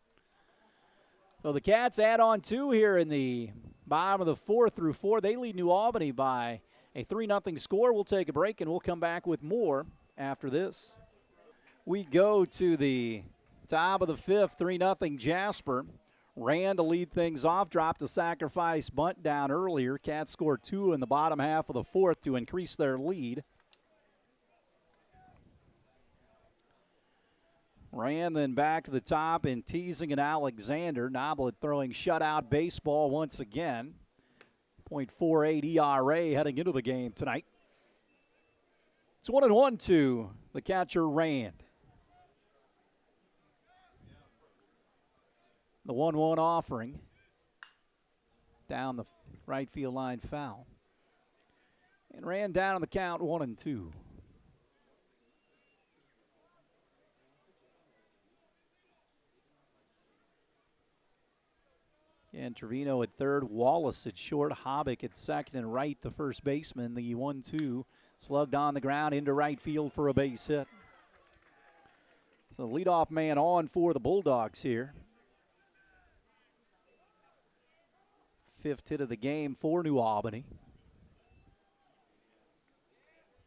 So the Cats add on 2 here in the bottom of the fourth through 4. They lead New Albany by a 3-0 score. We'll take a break, and we'll come back with more after this. We go to the top of the fifth, 3-0 Jasper. Ran to lead things off, dropped a sacrifice bunt down earlier. Cats scored 2 in the bottom half of the fourth to increase their lead. Ran then back to the top in Teasing and Alexander. Noblet throwing shutout baseball once again. .48 ERA heading into the game tonight. It's 1-1 to the catcher Rand. The 1-1 offering. Down the right field line foul. And Rand down on the count 1-2. And Trevino at third, Wallace at short, Hobbick at second, and Wright, the first baseman. The 1-2 slugged on the ground into right field for a base hit. So the leadoff man on for the Bulldogs here. Fifth hit of the game for New Albany.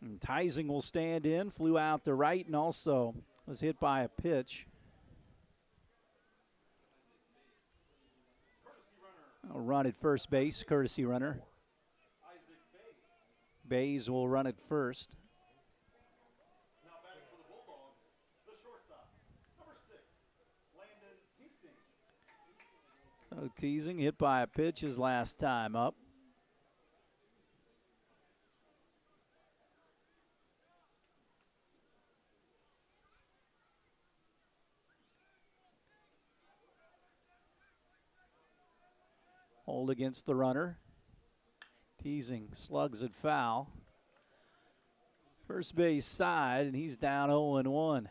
And Teising will stand in, flew out to right, and also was hit by a pitch. A run at first base, courtesy runner. Bays will run it first. Now batting for the Bulldogs, the shortstop, number 6, Landon Teasing. So Teasing hit by a pitch his last time up. Hold against the runner. Teasing slugs it foul. First base side, and he's down 0-1.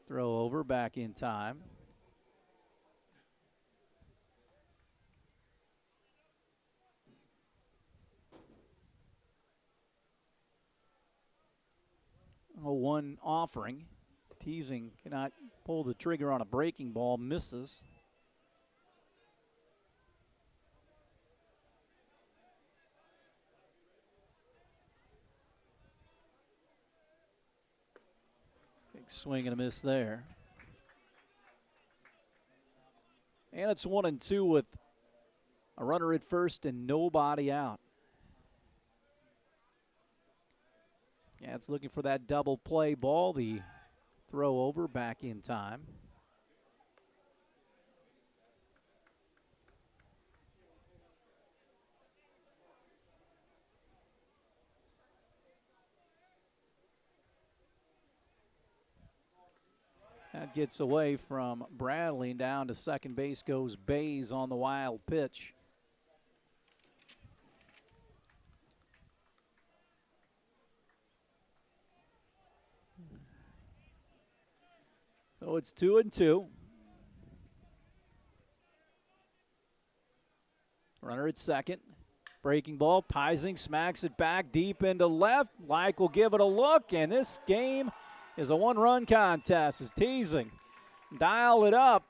Throw over, back in time. One offering. Teasing cannot pull the trigger on a breaking ball, misses. Big swing and a miss there. And it's 1-2 with a runner at first and nobody out. Yeah, it's looking for that double play ball. The throw over, back in time. That gets away from Bradley, and down to second base goes Bays on the wild pitch. So it's 2-2. Runner at second. Breaking ball. Teising smacks it back deep into left. Like will give it a look, and this game is a one-run contest as Teasing dialed it up.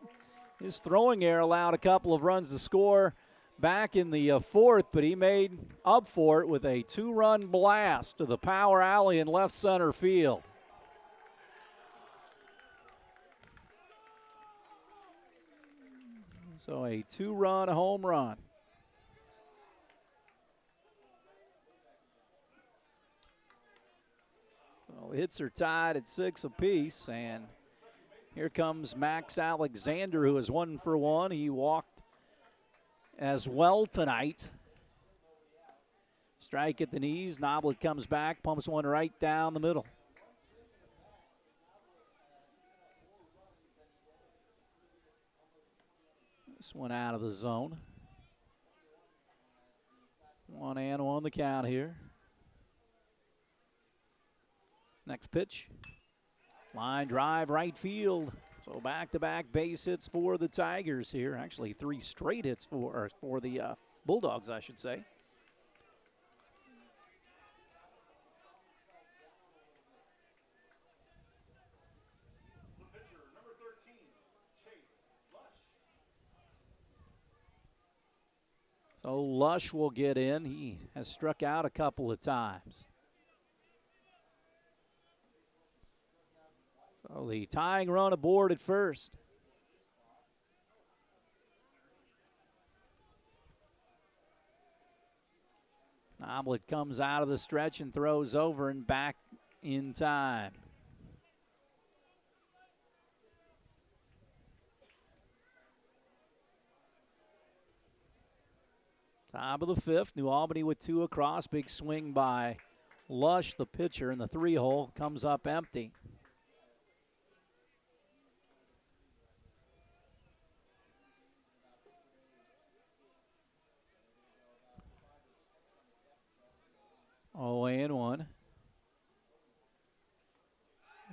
His throwing error allowed a couple of runs to score back in the fourth, but he made up for it with a two-run blast to the power alley in left center field. So a two-run home run. Well, hits are tied at 6 apiece, and here comes Max Alexander, who is 1 for 1. He walked as well tonight. Strike at the knees. Noblet comes back, pumps one right down the middle. This one out of the zone. 1-1 the count here. Next pitch. Line drive right field. So back-to-back base hits for the Tigers here. Actually, 3 straight hits for the Bulldogs, I should say. The pitcher, number 13, Chase. So Lush will get in. He has struck out a couple of times. So the tying run aboard at first. Omelet comes out of the stretch and throws over and back in time. Top of the fifth, New Albany with two across. Big swing by Lush, the pitcher, and the 3-hole comes up empty. Away and one.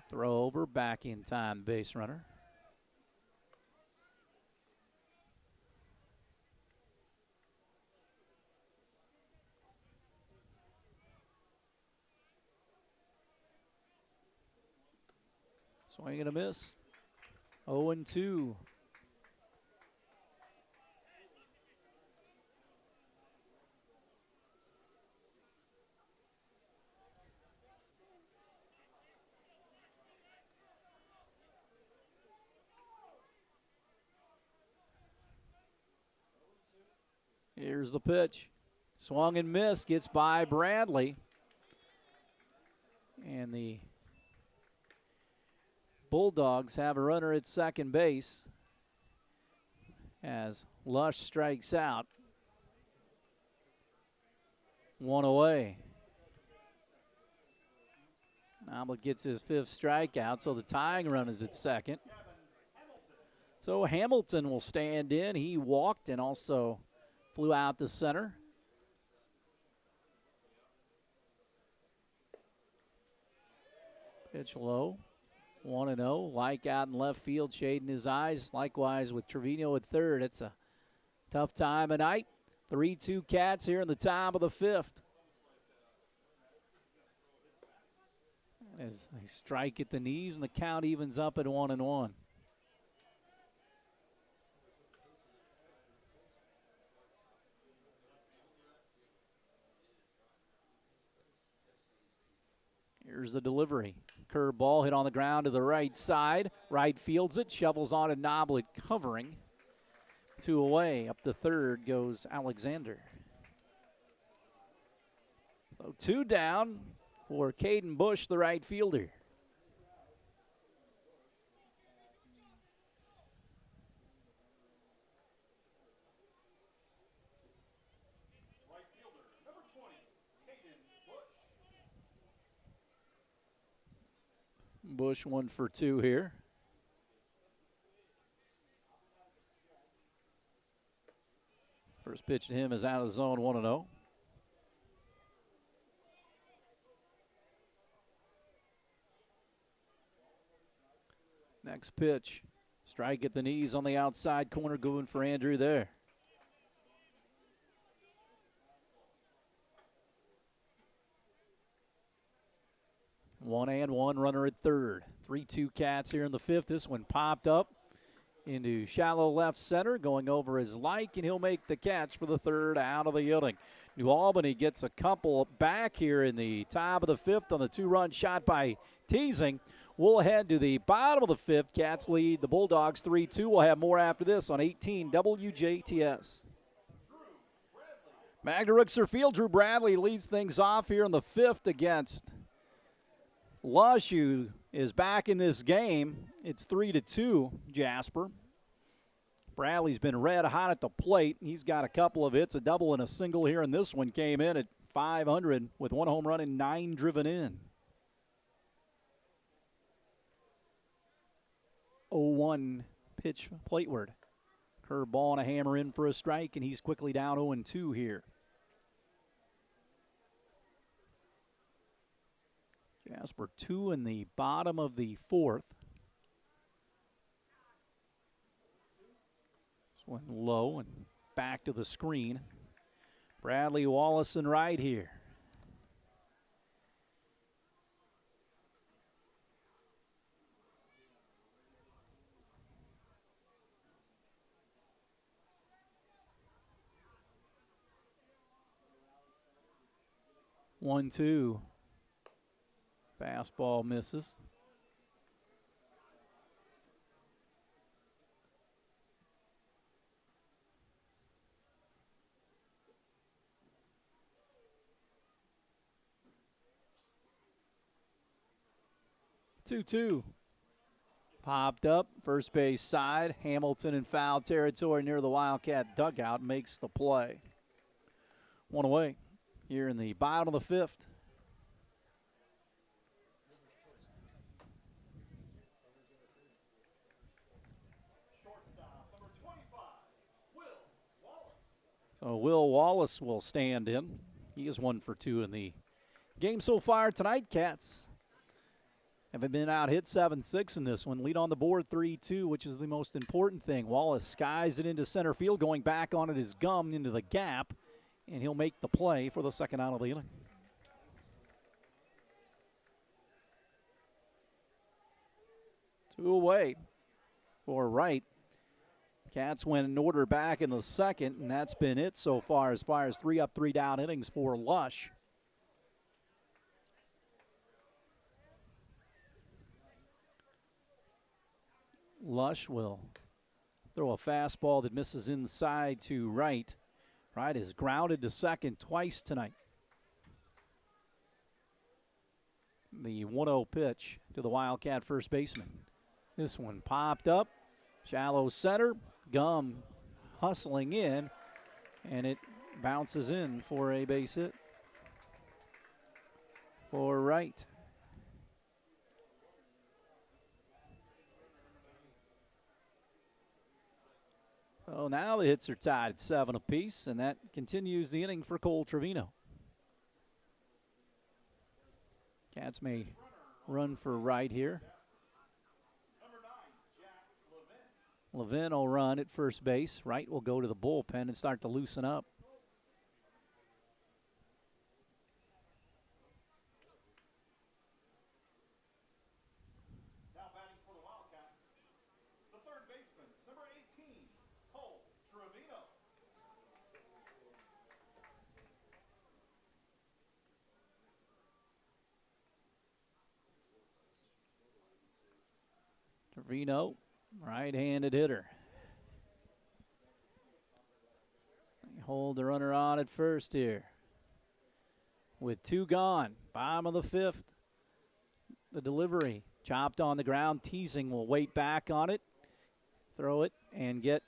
Throw over, back in time, base runner. Swing and a miss. 0-2. Here's the pitch. Swung and missed. Gets by Bradley. And the Bulldogs have a runner at second base as Lush strikes out. One away. Omelet gets his fifth strikeout, so the tying run is at second. So Hamilton will stand in. He walked and also flew out to center. Pitch low. 1-0. Like out in left field, shading his eyes. Likewise with Trevino at third. It's a tough time of night. 3-2 Cats here in the top of the fifth. As they strike at the knees, and the count evens up at 1-1. Here's the delivery. Curveball hit on the ground to the right side. Right fields it, shovels on to Noblet covering. 2 away. Up to third goes Alexander. So 2 down for Caden Bush, the right fielder. Right fielder, number 20, Caden Bush. Bush 1 for 2 here. First pitch to him is out of the zone, 1-0. Next pitch, strike at the knees on the outside corner, going for Andrew there. One and one, runner at third. 3-2 Cats here in the fifth. This one popped up into shallow left center, going over his like, and he'll make the catch for the third out of the inning. New Albany gets a couple back here in the top of the fifth on the 2-run shot by Teasing. We'll head to the bottom of the fifth. Cats lead the Bulldogs 3-2. We'll have more after this on 18 WJTS. Back to Ruxer Field. Drew Bradley leads things off here in the fifth against Lush, who is back in this game. It's 3-2, Jasper. Bradley's been red hot at the plate. He's got a couple of hits, a double and a single here, and this one came in at 500 with 1 home run and 9 driven in. 0-1 pitch plateward. Curveball and a hammer in for a strike, and he's quickly down 0-2 here. Jasper 2 in the bottom of the fourth. This one low and back to the screen. Bradley Wallison right here. 1-2. Fastball misses. Two. Popped up, first base side. Hamilton in foul territory near the Wildcat dugout makes the play. One away here in the bottom of the fifth. Shortstop, number 25, Will Wallace. So Will Wallace will stand in. He is 1 for 2 in the game so far tonight. Cats haven't been out hit 7-6 in this one. Lead on the board 3-2, which is the most important thing. Wallace skies it into center field. Going back on it is Gum into the gap, and he'll make the play for the second out of the inning. Two away for Wright. Cats went in order back in the second, and that's been it so far as 3 up, 3 down innings for Lush. Lush will throw a fastball that misses inside to Wright. Wright is grounded to second twice tonight. The 1-0 pitch to the Wildcat first baseman. This one popped up, shallow center. Gum hustling in, and it bounces in for a base hit for Wright. So now the hits are tied at 7 apiece, and that continues the inning for Cole Trevino. Cats may run for Wright here. Levin will run at first base. Wright will go to the bullpen and start to loosen up. Now batting for the Wildcats, the third baseman, number 18, Cole Trevino. Trevino, right-handed hitter. They hold the runner on at first here. With 2 gone, bottom of the fifth. The delivery, chopped on the ground. Teasing will wait back on it, throw it, and get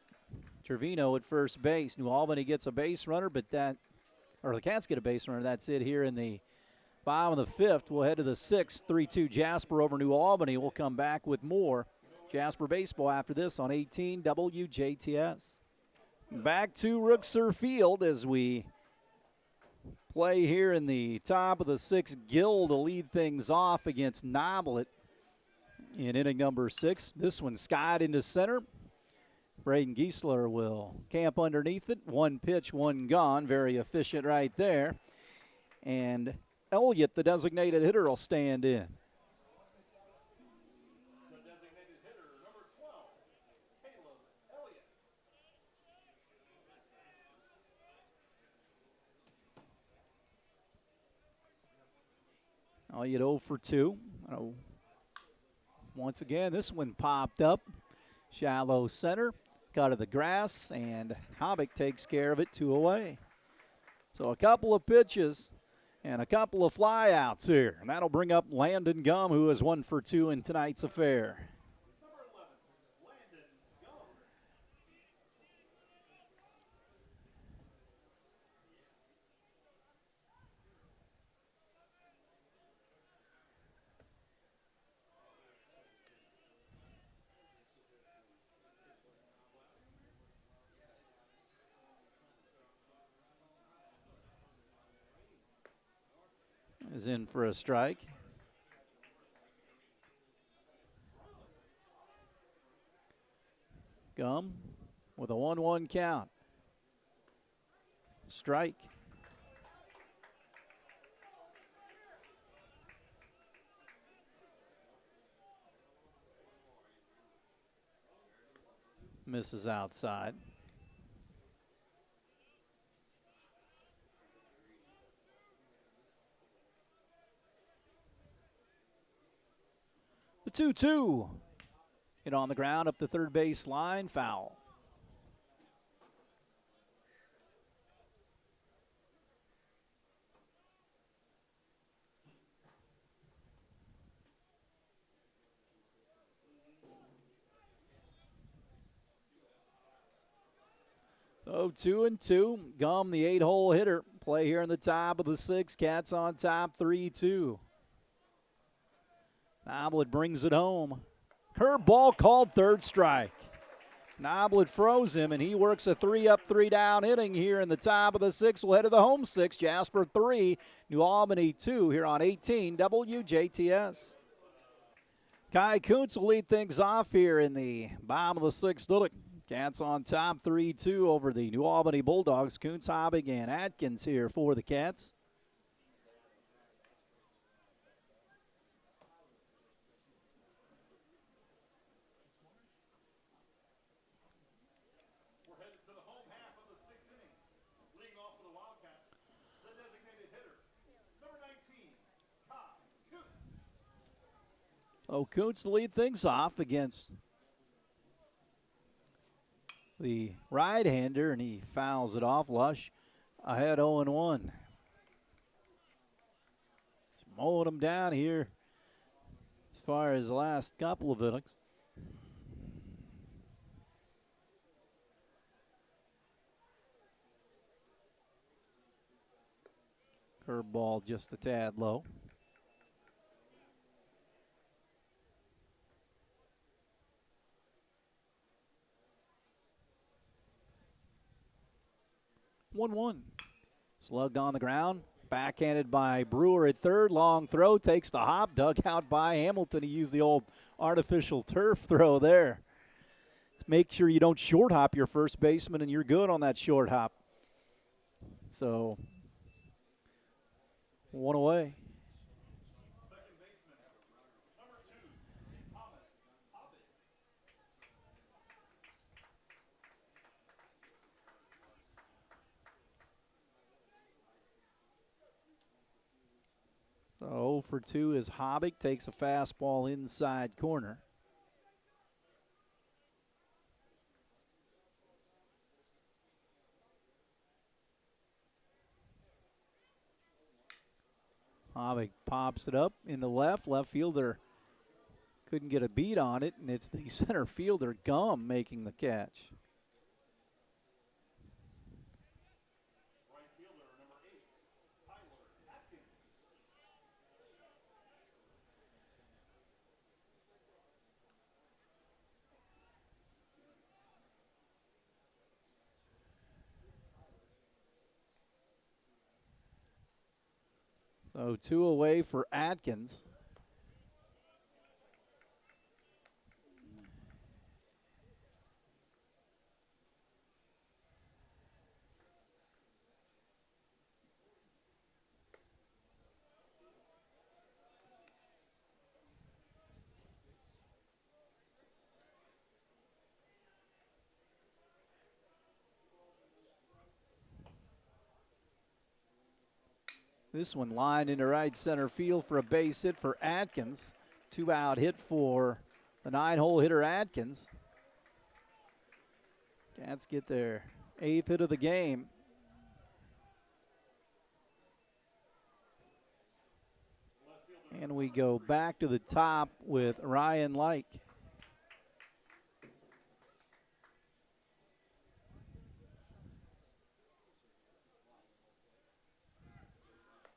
Trevino at first base. New Albany gets a base runner, but the Cats get a base runner. That's it here in the bottom of the fifth. We'll head to the sixth. 3-2 Jasper over New Albany. We'll come back with more Jasper baseball after this on 18 WJTS. Back to Ruxer Field as we play here in the top of the sixth. Gill to lead things off against Noblet in inning number 6. This one skied into center. Braden Giesler will camp underneath it. 1 pitch, 1 gone. Very efficient right there. And Elliott, the designated hitter, will stand in. Elliott 0 for 2. Once again, this one popped up. Shallow center, cut of the grass, and Hobick takes care of it, 2 away. So a couple of pitches and a couple of flyouts here. And that'll bring up Landon Gum, who is 1 for 2 in tonight's affair. Is in for a strike. Gum with a 1-1 count. Strike. Misses outside. The 2-2. Hit on the ground up the third base line, foul. So 2-2. Gum, the 8-hole hitter. Play here in the top of the 6th. Cats on top, 3-2. Noblet brings it home. Curveball called, third strike. Noblet froze him, and he works a 3-up, 3-down inning here in the top of the 6th. We'll head to the home 6. Jasper 3, New Albany 2 here on 18 WJTS. Kai Kuntz will lead things off here in the bottom of the 6th inning. Cats on top, 3-2 over the New Albany Bulldogs. Kuntz, Hobbig, and Atkins here for the Cats. We're headed to the home half of the 6th inning. Leading off for the Wildcats, the designated hitter, number 19, Kai Kuntz. Oh, Kuntz to lead things off against the right-hander, and he fouls it off. Lush ahead 0-1. Just mowing him down here as far as the last couple of innings. Curveball just a tad low. One. Slugged on the ground. Backhanded by Brewer at third. Long throw. Takes the hop. Dug out by Hamilton. He used the old artificial turf throw there. Just make sure you don't short hop your first baseman, and you're good on that short hop. So, one away. Second baseman, number 2, Thomas Hobbit. So 0 for 2 is Hobbig. Takes a fastball inside corner. Hobbig pops it up in the left. Left fielder couldn't get a beat on it, and it's the center fielder, Gum, making the catch. Right fielder, number 8, Tyler Atkins. So 2 away for Atkins. This one lined into right center field for a base hit for Atkins. 2-out hit for the 9-hole hitter Atkins. Cats get their 8th hit of the game. And we go back to the top with Ryan Like.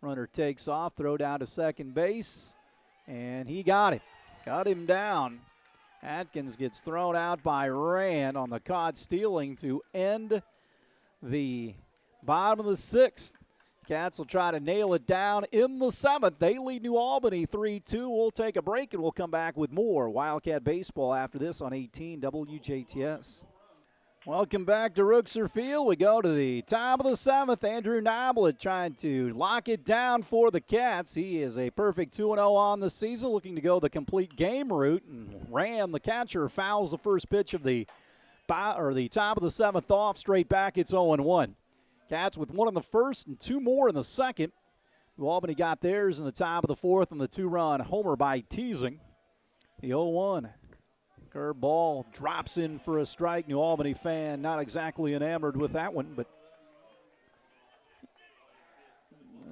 Runner takes off, throw down to second base, and he got him. Got him down. Atkins gets thrown out by Rand on the caught stealing to end the bottom of the 6th. Cats will try to nail it down in the 7th. They lead New Albany 3-2. We'll take a break, and we'll come back with more Wildcat baseball after this on 18 WJTS. Welcome back to Ruxer Field. We go to the top of the 7th. Andrew Noblet trying to lock it down for the Cats. He is a perfect 2-0 on the season, looking to go the complete game route. And Ram, the catcher, fouls the first pitch of the top of the 7th off. Straight back, it's 0-1. Cats with 1 in the first and 2 more in the second. New Albany got theirs in the top of the 4th on the 2-run homer by Teasing. The 0-1. Curve ball drops in for a strike. New Albany fan not exactly enamored with that one, but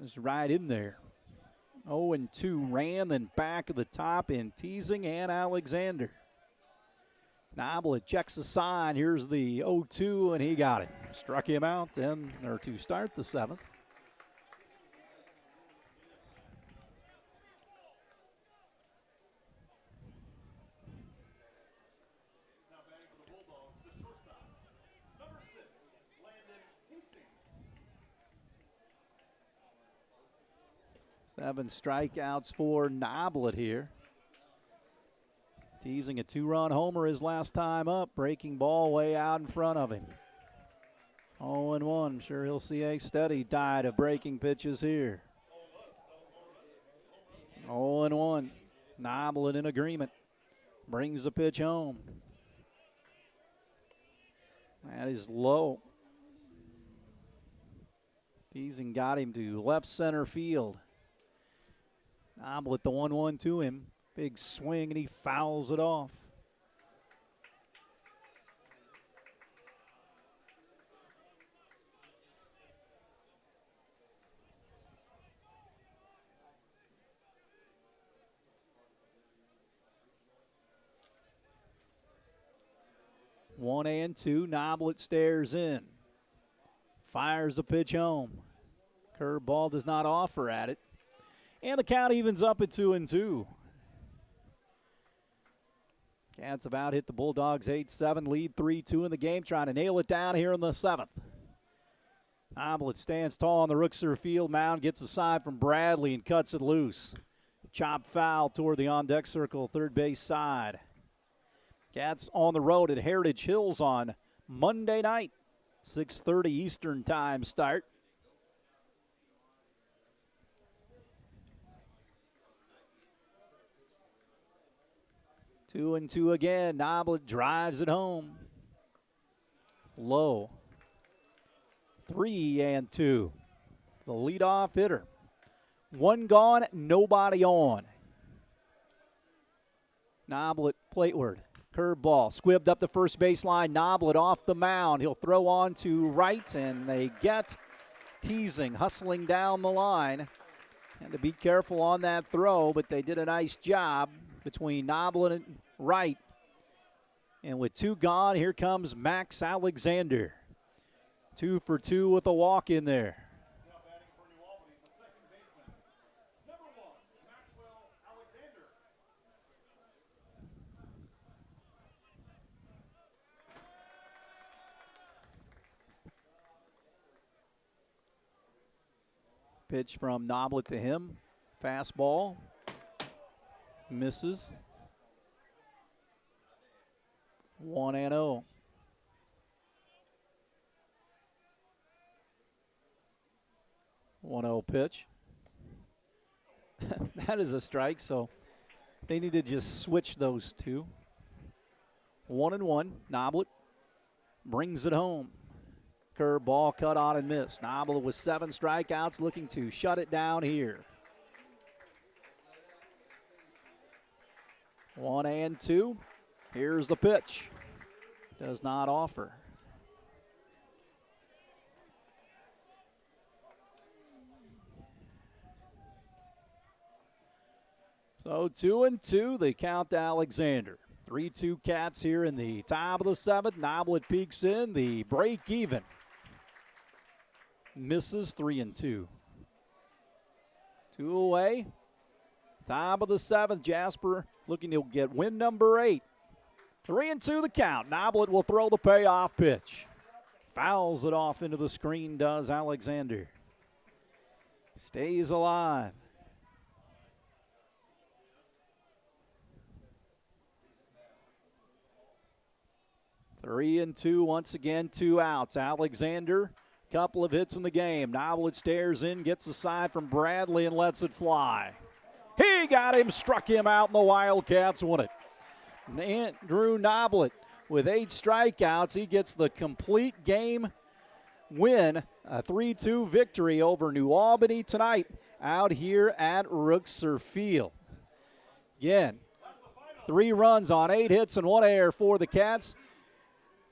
it's right in there. 0-2 ran, then back of the top in Teasing and Alexander. Noblet checks the sign. Here's the 0-2, and he got it. Struck him out, and or to start the 7th. Now batting for the Bulldogs, the shortstop, number 6, Landon Teasing. 7 strikeouts for Noblet here. Teasing a 2-run homer his last time up. Breaking ball way out in front of him. 0-1. I'm sure he'll see a steady tide of breaking pitches here. 0-1. Noblet in agreement. Brings the pitch home. That is low. Teasing got him to left center field. Noblet the 1-1 to him. Big swing, and he fouls it off. One and two. Noblet stares in. Fires the pitch home. Curveball does not offer at it. And the count evens up at 2-2. Cats have out hit the Bulldogs 8-7, lead 3-2 in the game, trying to nail it down here in the 7th. Noblet stands tall on the Ruxer field mound, gets a side from Bradley and cuts it loose. Chop foul toward the on-deck circle, third base side. Cats on the road at Heritage Hills on Monday night, 6:30 Eastern time start. Two and two again. Noblet drives it home. Low. 3-2. The leadoff hitter. One gone, nobody on. Noblet plateward. Curveball. Squibbed up the first baseline. Noblet off the mound. He'll throw on to right, and they get Teasing hustling down the line. Had to be careful on that throw, but they did a nice job between Noblet and right. And with two gone, here comes Max Alexander. 2 for 2 with a walk in there. Now batting for New Albany, the second baseman, number 1, Maxwell Alexander. Pitch from Noblet to him. Fastball. Misses. 1-0. Pitch. That is a strike, so they need to just switch those two. 1-1. Noblet brings it home. Curveball cut on and missed. Noblet with 7 strikeouts looking to shut it down here. 1-2. Here's the pitch. Does not offer. So 2-2, they count to Alexander. 3-2 Cats here in the top of the 7th. Noblet peeks in, the break even. Misses 3-2. 2 away. Top of the 7th, Jasper looking to get win number 8. 3-2 the count. Noblet will throw the payoff pitch. Fouls it off into the screen, does Alexander. Stays alive. 3-2 once again, 2 outs. Alexander, couple of hits in the game. Noblet stares in, gets a side from Bradley and lets it fly. He got him, struck him out, and the Wildcats won it. Andrew Noblet with 8 strikeouts. He gets the complete game win, a 3-2 victory over New Albany tonight out here at Ruxer Field. Again, 3 runs on 8 hits and 1 error for the Cats.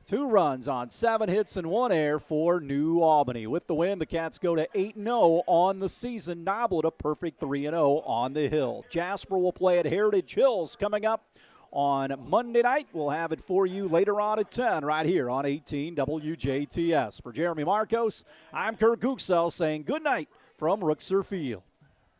2 runs on 7 hits and 1 error for New Albany. With the win, the Cats go to 8-0 on the season. Noblet a perfect 3-0 on the hill. Jasper will play at Heritage Hills coming up on Monday night. We'll have it for you later on at 10 right here on 18 WJTS. For Jeremy Marcos, I'm Kurt Guxel saying good night from Ruxer Field.